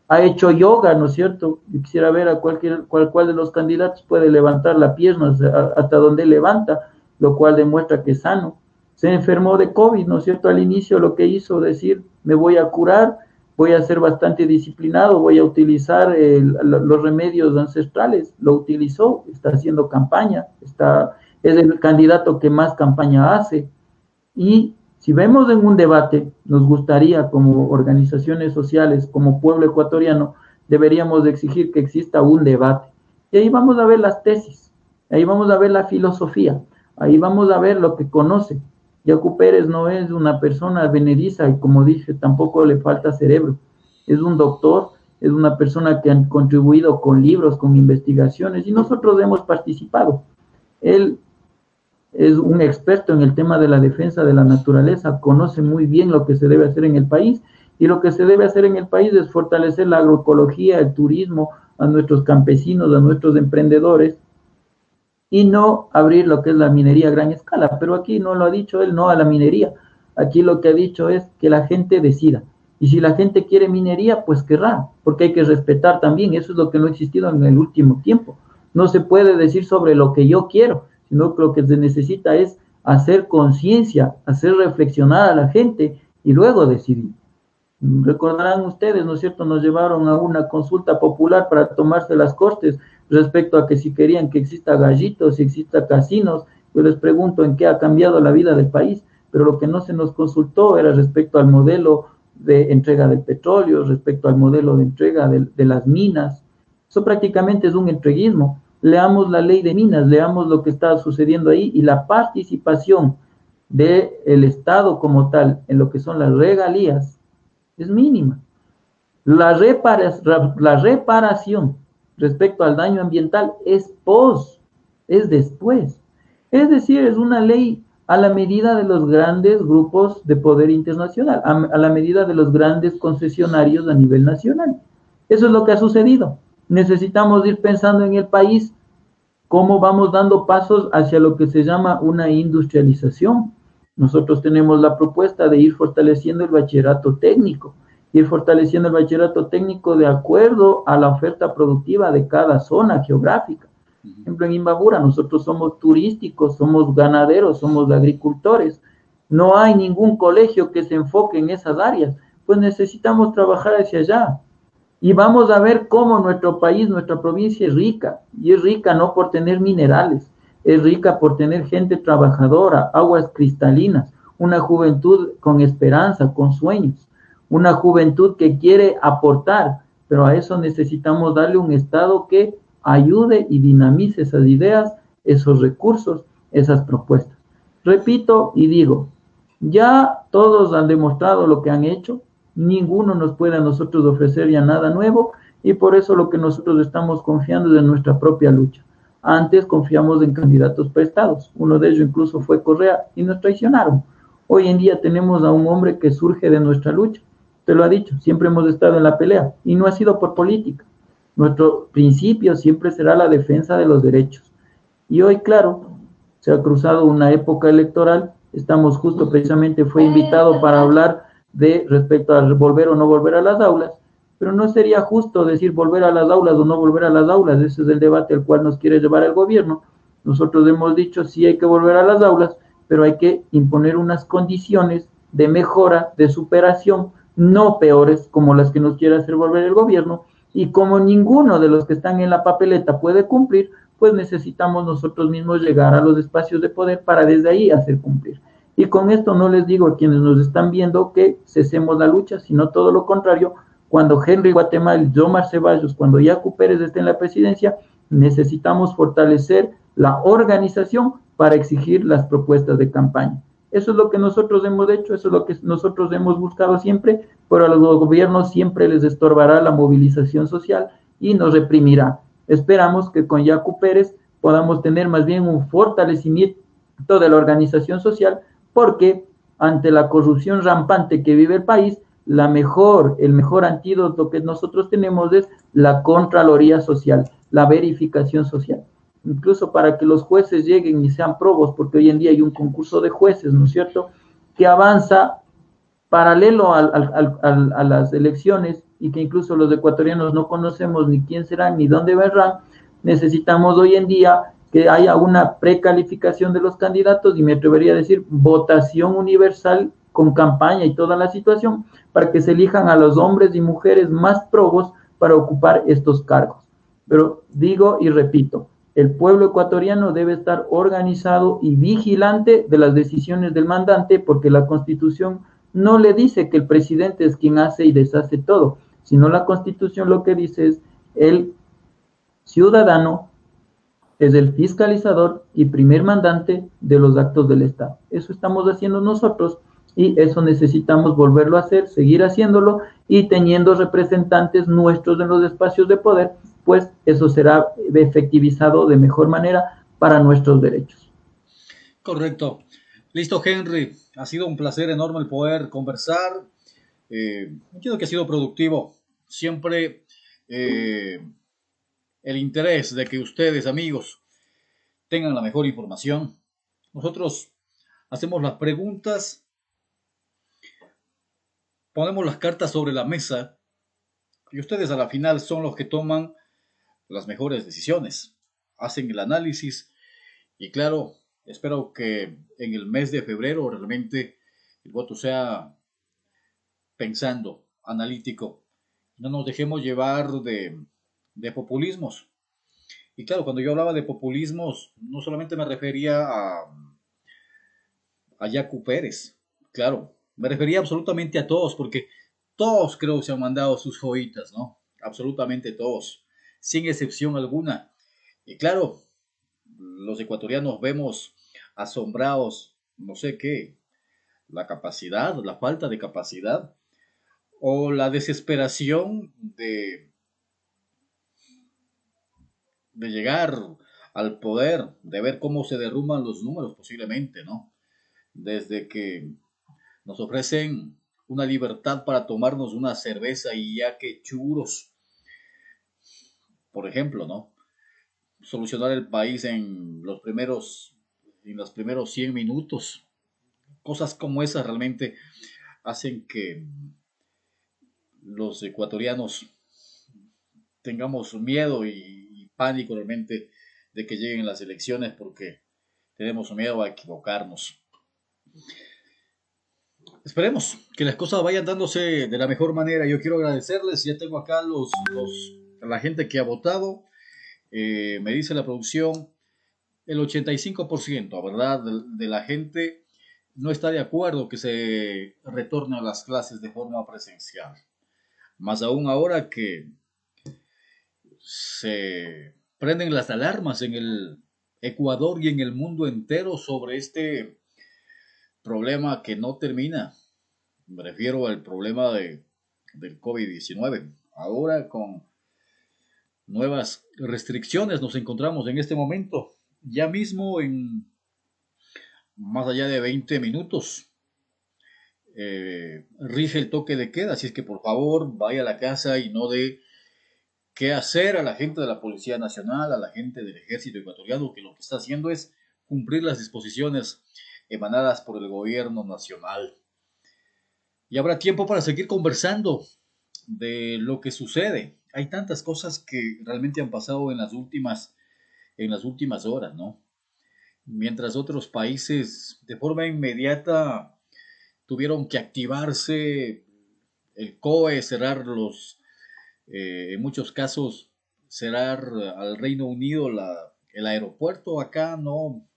Ha hecho yoga, ¿no es cierto? Yo quisiera ver a cuál de los candidatos puede levantar la pierna hasta donde levanta, lo cual demuestra que es sano. Se enfermó de COVID, ¿no es cierto? Al inicio lo que hizo decir, me voy a curar, voy a ser bastante disciplinado, voy a utilizar los remedios ancestrales. Lo utilizó, está haciendo campaña, es el candidato que más campaña hace. Y si vemos en un debate, nos gustaría como organizaciones sociales, como pueblo ecuatoriano, deberíamos de exigir que exista un debate. Y ahí vamos a ver las tesis, ahí vamos a ver la filosofía, ahí vamos a ver lo que conoce. Yacu Pérez no es una persona advenediza y, como dije, tampoco le falta cerebro. Es un doctor, es una persona que ha contribuido con libros, con investigaciones, y nosotros hemos participado. Él es un experto en el tema de la defensa de la naturaleza, conoce muy bien lo que se debe hacer en el país, y lo que se debe hacer en el país es fortalecer la agroecología, el turismo, a nuestros campesinos, a nuestros emprendedores, y no abrir lo que es la minería a gran escala. Pero aquí no lo ha dicho él, no a la minería. Aquí lo que ha dicho es que la gente decida. Y si la gente quiere minería, pues querrá, porque hay que respetar también. Eso es lo que no ha existido en el último tiempo. No se puede decir sobre lo que yo quiero, sino que lo que se necesita es hacer conciencia, hacer reflexionar a la gente y luego decidir. Recordarán ustedes, ¿no es cierto?, nos llevaron a una consulta popular para tomarse las cortes respecto a que si querían que exista gallitos, si exista casinos. Yo les pregunto en qué ha cambiado la vida del país, pero lo que no se nos consultó era respecto al modelo de entrega del petróleo, respecto al modelo de entrega de las minas. Eso prácticamente es un entreguismo. Leamos la ley de minas, leamos lo que está sucediendo ahí y la participación del Estado como tal en lo que son las regalías es mínima. La reparación respecto al daño ambiental es después. Es decir, es una ley a la medida de los grandes grupos de poder internacional, a la medida de los grandes concesionarios a nivel nacional. Eso es lo que ha sucedido. Necesitamos ir pensando en el país cómo vamos dando pasos hacia lo que se llama una industrialización. Nosotros tenemos la propuesta de ir fortaleciendo el bachillerato técnico, ir fortaleciendo el bachillerato técnico de acuerdo a la oferta productiva de cada zona geográfica. Por ejemplo, en Imbabura nosotros somos turísticos, somos ganaderos, somos agricultores. No hay ningún colegio que se enfoque en esas áreas, pues necesitamos trabajar hacia allá. Y vamos a ver cómo nuestro país, nuestra provincia es rica, y es rica no por tener minerales, es rica por tener gente trabajadora, aguas cristalinas, una juventud con esperanza, con sueños, una juventud que quiere aportar, pero a eso necesitamos darle un Estado que ayude y dinamice esas ideas, esos recursos, esas propuestas. Repito y digo, ya todos han demostrado lo que han hecho, ninguno nos puede a nosotros ofrecer ya nada nuevo y por eso lo que nosotros estamos confiando es en nuestra propia lucha. Antes confiamos en candidatos prestados, uno de ellos incluso fue Correa y nos traicionaron. Hoy en día tenemos a un hombre que surge de nuestra lucha, te lo ha dicho, siempre hemos estado en la pelea y no ha sido por política. Nuestro principio siempre será la defensa de los derechos. Y hoy, claro, se ha cruzado una época electoral, estamos justo precisamente, fue invitado para hablar de respecto a volver o no volver a las aulas, pero no sería justo decir volver a las aulas o no volver a las aulas, ese es el debate al cual nos quiere llevar el gobierno. Nosotros hemos dicho sí hay que volver a las aulas, pero hay que imponer unas condiciones de mejora, de superación, no peores como las que nos quiere hacer volver el gobierno, y como ninguno de los que están en la papeleta puede cumplir, pues necesitamos nosotros mismos llegar a los espacios de poder para desde ahí hacer cumplir. Y con esto no les digo a quienes nos están viendo que cesemos la lucha, sino todo lo contrario, cuando Henry Guatemala, Yomar Ceballos, cuando Yacu Pérez esté en la presidencia, necesitamos fortalecer la organización para exigir las propuestas de campaña. Eso es lo que nosotros hemos hecho, eso es lo que nosotros hemos buscado siempre, pero a los gobiernos siempre les estorbará la movilización social y nos reprimirá. Esperamos que con Yacu Pérez podamos tener más bien un fortalecimiento de la organización social, porque ante la corrupción rampante que vive el país, el mejor antídoto que nosotros tenemos es la Contraloría Social, la verificación social. Incluso para que los jueces lleguen y sean probos, porque hoy en día hay un concurso de jueces, ¿no es cierto?, que avanza paralelo a las elecciones y que incluso los ecuatorianos no conocemos ni quién serán ni dónde vendrán. Necesitamos hoy en día que haya una precalificación de los candidatos y me atrevería a decir votación universal con campaña y toda la situación para que se elijan a los hombres y mujeres más probos para ocupar estos cargos. Pero digo y repito, el pueblo ecuatoriano debe estar organizado y vigilante de las decisiones del mandante, porque la Constitución no le dice que el presidente es quien hace y deshace todo, sino la Constitución lo que dice es el ciudadano es el fiscalizador y primer mandante de los actos del Estado. Eso estamos haciendo nosotros y eso necesitamos volverlo a hacer, seguir haciéndolo y teniendo representantes nuestros en los espacios de poder, pues eso será efectivizado de mejor manera para nuestros derechos. Correcto. Listo, Henry. Ha sido un placer enorme el poder conversar. Entiendo que ha sido productivo. Siempre el interés de que ustedes, amigos, tengan la mejor información. Nosotros hacemos las preguntas, ponemos las cartas sobre la mesa y ustedes a la final son los que toman las mejores decisiones, hacen el análisis y claro, espero que en el mes de febrero realmente el voto sea pensando, analítico, no nos dejemos llevar de populismos. Y claro, cuando yo hablaba de populismos, no solamente me refería a Yacu Pérez, claro, me refería absolutamente a todos, porque Todos creo que se han mandado sus joyitas, ¿no? Absolutamente todos, sin excepción alguna. Y claro, los ecuatorianos vemos asombrados, no sé qué, la capacidad, la falta de capacidad o la desesperación de llegar al poder, de ver cómo se derrumban los números posiblemente, ¿no? Desde que nos ofrecen una libertad para tomarnos una cerveza y ya que churros, por ejemplo, ¿no? Solucionar el país en los primeros 100 minutos. Cosas como esas realmente hacen que los ecuatorianos tengamos miedo y pánico realmente de que lleguen las elecciones porque tenemos miedo a equivocarnos. Esperemos que las cosas vayan dándose de la mejor manera. Yo quiero agradecerles, ya tengo acá la gente que ha votado. Me dice la producción, el 85%, ¿verdad? De la gente no está de acuerdo que se retorne a las clases de forma presencial. Más aún ahora que se prenden las alarmas en el Ecuador y en el mundo entero sobre este problema que no termina. Me refiero al problema del COVID-19. Ahora con nuevas restricciones nos encontramos en este momento. Ya mismo en más allá de 20 minutos rige el toque de queda. Así es que por favor vaya a la casa y no dé qué hacer a la gente de la Policía Nacional, a la gente del Ejército Ecuatoriano, que lo que está haciendo es cumplir las disposiciones emanadas por el gobierno nacional. Y habrá tiempo para seguir conversando de lo que sucede. Hay tantas cosas que realmente han pasado en las últimas horas, ¿no? Mientras otros países de forma inmediata tuvieron que activarse, el COE, cerrar en muchos casos, cerrar al Reino Unido el aeropuerto. Acá no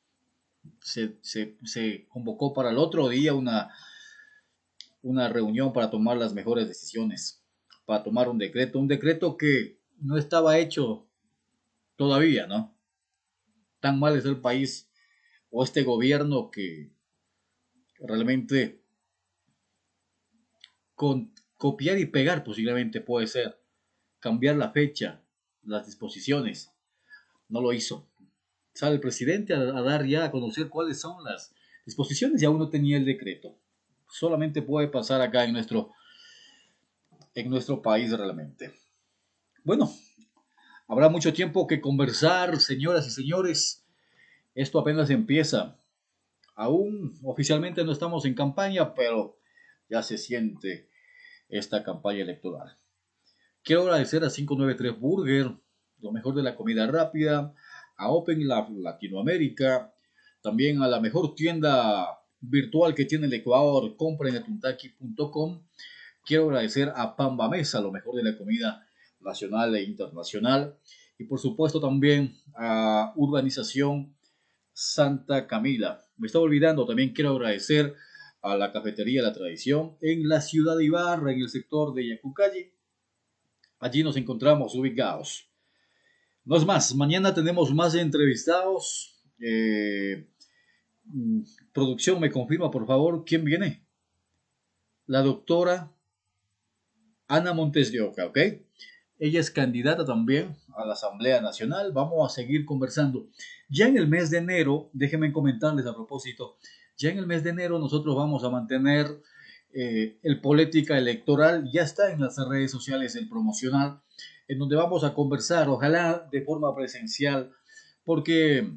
se convocó para el otro día una reunión para tomar las mejores decisiones, para tomar un decreto que no estaba hecho todavía, ¿no? Tan mal es el país o este gobierno que realmente con copiar y pegar posiblemente puede ser, cambiar la fecha, las disposiciones, no lo hizo. Sale el presidente a dar ya a conocer cuáles son las disposiciones y aún no tenía el decreto. Solamente puede pasar acá en nuestro país realmente. Bueno, habrá mucho tiempo que conversar, señoras y señores. Esto apenas empieza. Aún oficialmente no estamos en campaña, pero ya se siente esta campaña electoral. Quiero agradecer a 593 Burger, lo mejor de la comida rápida, a Open Latinoamérica, también a la mejor tienda virtual que tiene el Ecuador, comprenetuntaki.com. Quiero agradecer a Pamba Mesa, lo mejor de la comida nacional e internacional. Y por supuesto también a Urbanización Santa Camila. Me estaba olvidando, también quiero agradecer a la Cafetería La Tradición en la ciudad de Ibarra, en el sector de Yacucalle. Allí nos encontramos ubicados. No es más, mañana tenemos más entrevistados. Producción, me confirma por favor quién viene. La doctora Ana Montes de Oca, ¿ok? Ella es candidata también a la Asamblea Nacional. Vamos a seguir conversando. Ya en el mes de enero, déjenme comentarles a propósito, ya en el mes de enero nosotros vamos a mantener el Política Electoral. Ya está en las redes sociales el promocional, en donde vamos a conversar, ojalá de forma presencial, porque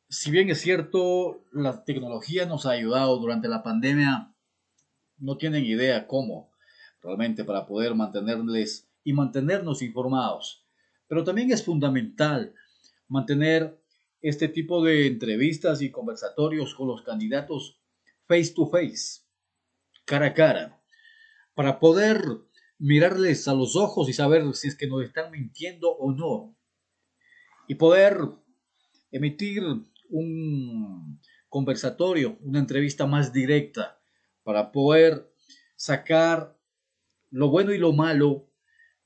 si bien es cierto, la tecnología nos ha ayudado durante la pandemia, no tienen idea cómo realmente para poder mantenerles y mantenernos informados. Pero también es fundamental mantener este tipo de entrevistas y conversatorios con los candidatos face to face, cara a cara, para poder mirarles a los ojos y saber si es que nos están mintiendo o no, y poder emitir un conversatorio, una entrevista más directa, para poder sacar lo bueno y lo malo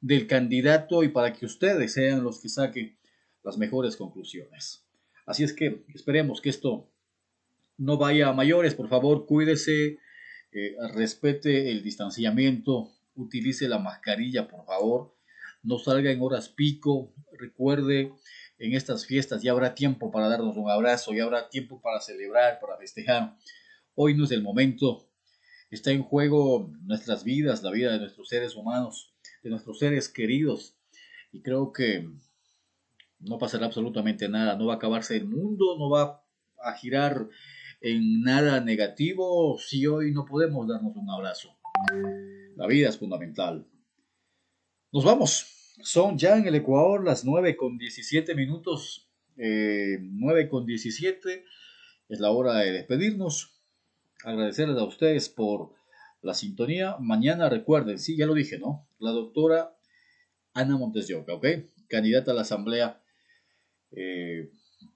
del candidato y para que ustedes sean los que saquen las mejores conclusiones. Así es que esperemos que esto no vaya a mayores. Por favor, cuídese, respete el distanciamiento, utilice la mascarilla, por favor. No salga en horas pico. Recuerde, en estas fiestas ya habrá tiempo para darnos un abrazo, ya habrá tiempo para celebrar, para festejar. Hoy no es el momento. Está en juego nuestras vidas, la vida de nuestros seres humanos, de nuestros seres queridos. Y creo que no pasará absolutamente nada. No va a acabarse el mundo, no va a girar en nada negativo si hoy no podemos darnos un abrazo. La vida es fundamental. Nos vamos. Son ya en el Ecuador las 9:17 minutos. 9:17 es la hora de despedirnos. Agradecerles a ustedes por la sintonía. Mañana recuerden, sí, ya lo dije, ¿no? La doctora Ana Montes de Oca, ¿ok? Candidata a la asamblea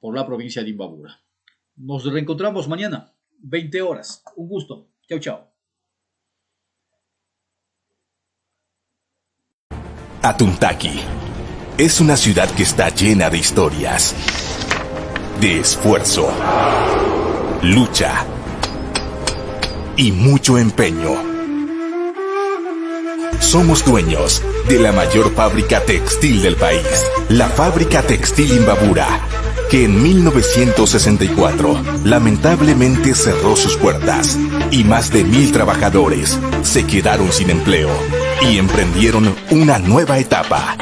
por la provincia de Imbabura. Nos reencontramos mañana, 20 horas. Un gusto. Chau, chau. Atuntaqui es una ciudad que está llena de historias, de esfuerzo, lucha y mucho empeño. Somos dueños de la mayor fábrica textil del país, la Fábrica Textil Imbabura, que en 1964 lamentablemente cerró sus puertas y más de 1,000 trabajadores se quedaron sin empleo y emprendieron una nueva etapa.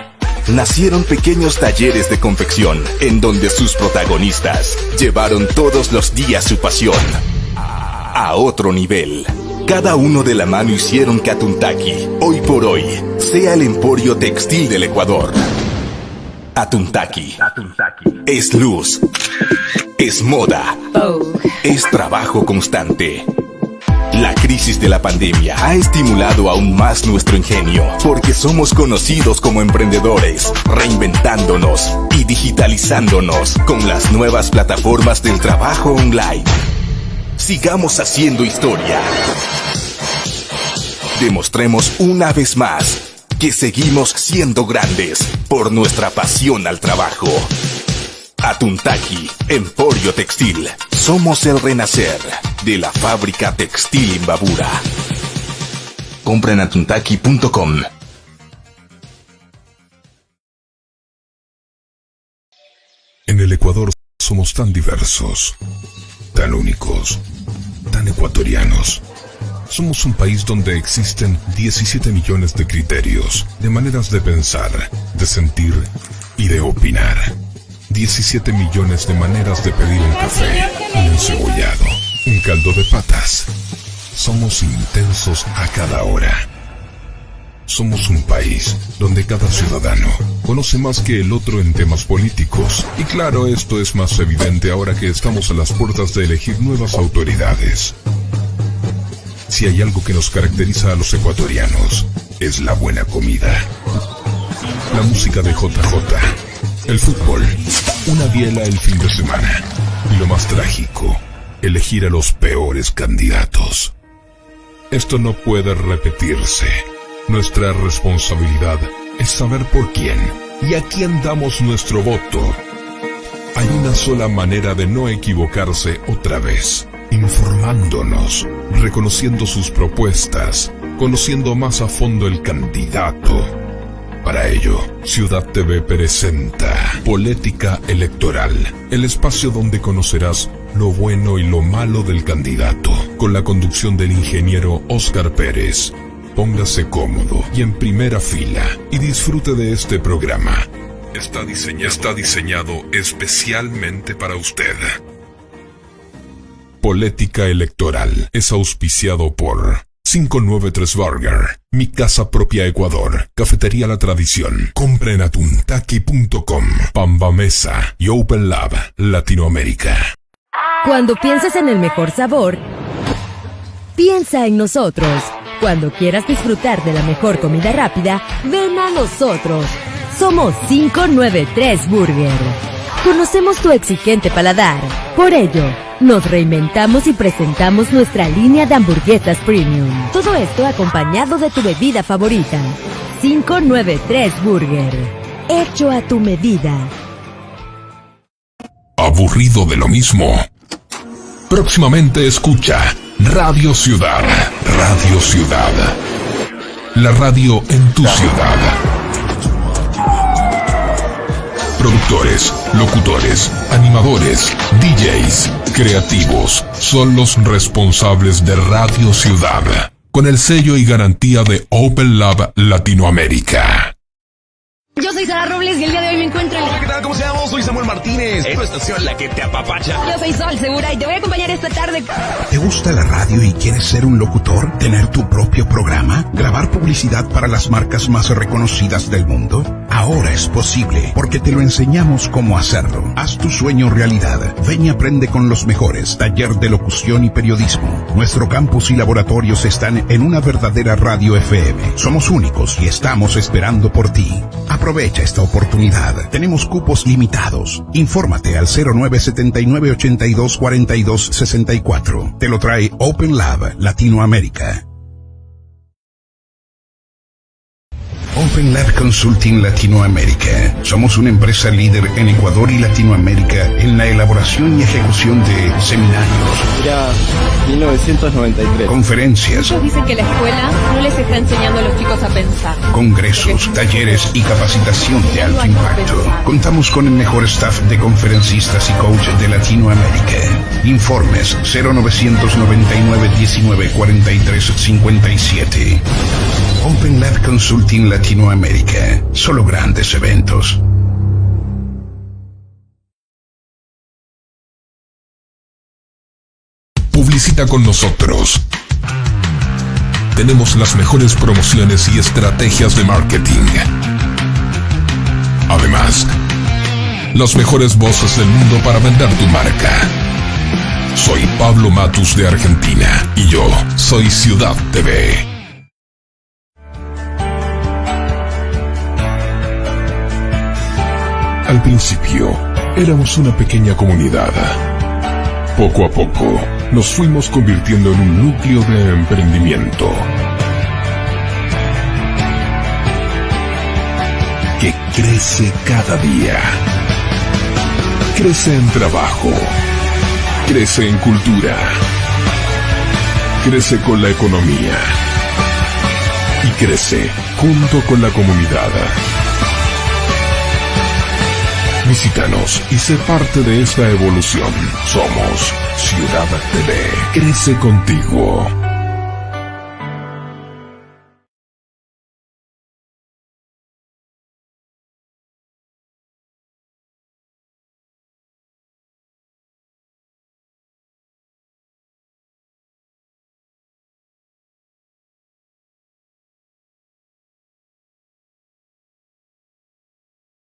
Nacieron pequeños talleres de confección en donde sus protagonistas llevaron todos los días su pasión a otro nivel. Cada uno de la mano hicieron que Atuntaqui, hoy por hoy, sea el emporio textil del Ecuador. Atuntaqui es luz, es moda, es trabajo constante. La crisis de la pandemia ha estimulado aún más nuestro ingenio, porque somos conocidos como emprendedores, reinventándonos y digitalizándonos con las nuevas plataformas del trabajo online. Sigamos haciendo historia. Demostremos una vez más que seguimos siendo grandes por nuestra pasión al trabajo. Atuntaqui, Emporio Textil. Somos el renacer de la Fábrica Textil Imbabura. Compra en atuntaqui.com. En el Ecuador somos tan diversos, tan únicos, tan ecuatorianos. Somos un país donde existen 17 millones de criterios, de maneras de pensar, de sentir y de opinar. 17 millones de maneras de pedir un café, un encebollado, un caldo de patas. Somos intensos a cada hora. Somos un país donde cada ciudadano conoce más que el otro en temas políticos. Y claro, esto es más evidente ahora que estamos a las puertas de elegir nuevas autoridades. Si hay algo que nos caracteriza a los ecuatorianos, es la buena comida. La música de JJ, el fútbol, una biela el fin de semana. Y lo más trágico, elegir a los peores candidatos. Esto no puede repetirse. Nuestra responsabilidad es saber por quién y a quién damos nuestro voto. Hay una sola manera de no equivocarse otra vez: informándonos, reconociendo sus propuestas, conociendo más a fondo el candidato. Para ello, Ciudad TV presenta Política Electoral, el espacio donde conocerás lo bueno y lo malo del candidato, con la conducción del ingeniero Oscar Pérez. Póngase cómodo y en primera fila y disfrute de este programa. Está diseñado especialmente para usted. Política Electoral es auspiciado por 593 Burger, Mi Casa Propia Ecuador, Cafetería La Tradición. Compra en atuntaqui.com, Pamba Mesa y Open Lab Latinoamérica. Cuando pienses en el mejor sabor, piensa en nosotros. Cuando quieras disfrutar de la mejor comida rápida, ven a nosotros. Somos 593 Burger. Conocemos tu exigente paladar. Por ello, nos reinventamos y presentamos nuestra línea de hamburguesas premium. Todo esto acompañado de tu bebida favorita. 593 Burger. Hecho a tu medida. ¿Aburrido de lo mismo? Próximamente escucha Radio Ciudad. Radio Ciudad. La radio en tu ciudad. Productores, locutores, animadores, DJs, creativos, son los responsables de Radio Ciudad, con el sello y garantía de Open Lab Latinoamérica. Yo soy Sara Robles y el día de hoy me encuentro en... Hola, ¿qué tal? ¿Cómo se llama? Soy Samuel Martínez. Es tu estación la que te apapacha. Yo soy Sol Segura y te voy a acompañar esta tarde. ¿Te gusta la radio y quieres ser un locutor? ¿Tener tu propio programa? ¿Grabar publicidad para las marcas más reconocidas del mundo? Ahora es posible, porque te lo enseñamos cómo hacerlo. Haz tu sueño realidad. Ven y aprende con los mejores. Taller de locución y periodismo. Nuestro campus y laboratorios están en una verdadera radio FM. Somos únicos y estamos esperando por ti. Aprovecha esta oportunidad. Tenemos cupos limitados. Infórmate al 0979 82 42 64. Te lo trae Open Lab Latinoamérica. Open Lab Consulting Latinoamérica. Somos una empresa líder en Ecuador y Latinoamérica en la elaboración y ejecución de seminarios. Era 1993. Conferencias. Muchos dicen que la escuela no les está enseñando a los chicos a pensar. Congresos, talleres y capacitación de alto impacto. Contamos con el mejor staff de conferencistas y coaches de Latinoamérica. Informes 0999 19 43 57. Open Lab Consulting Latinoamérica. Solo grandes eventos. Publicita con nosotros. Tenemos las mejores promociones y estrategias de marketing. Además, las mejores voces del mundo para vender tu marca. Soy Pablo Matus de Argentina y yo soy Ciudad TV. Al principio, éramos una pequeña comunidad. Poco a poco, nos fuimos convirtiendo en un núcleo de emprendimiento que crece cada día. Crece en trabajo, crece en cultura, crece con la economía y crece junto con la comunidad. Visítanos y sé parte de esta evolución. Somos Ciudad TV. Crece contigo.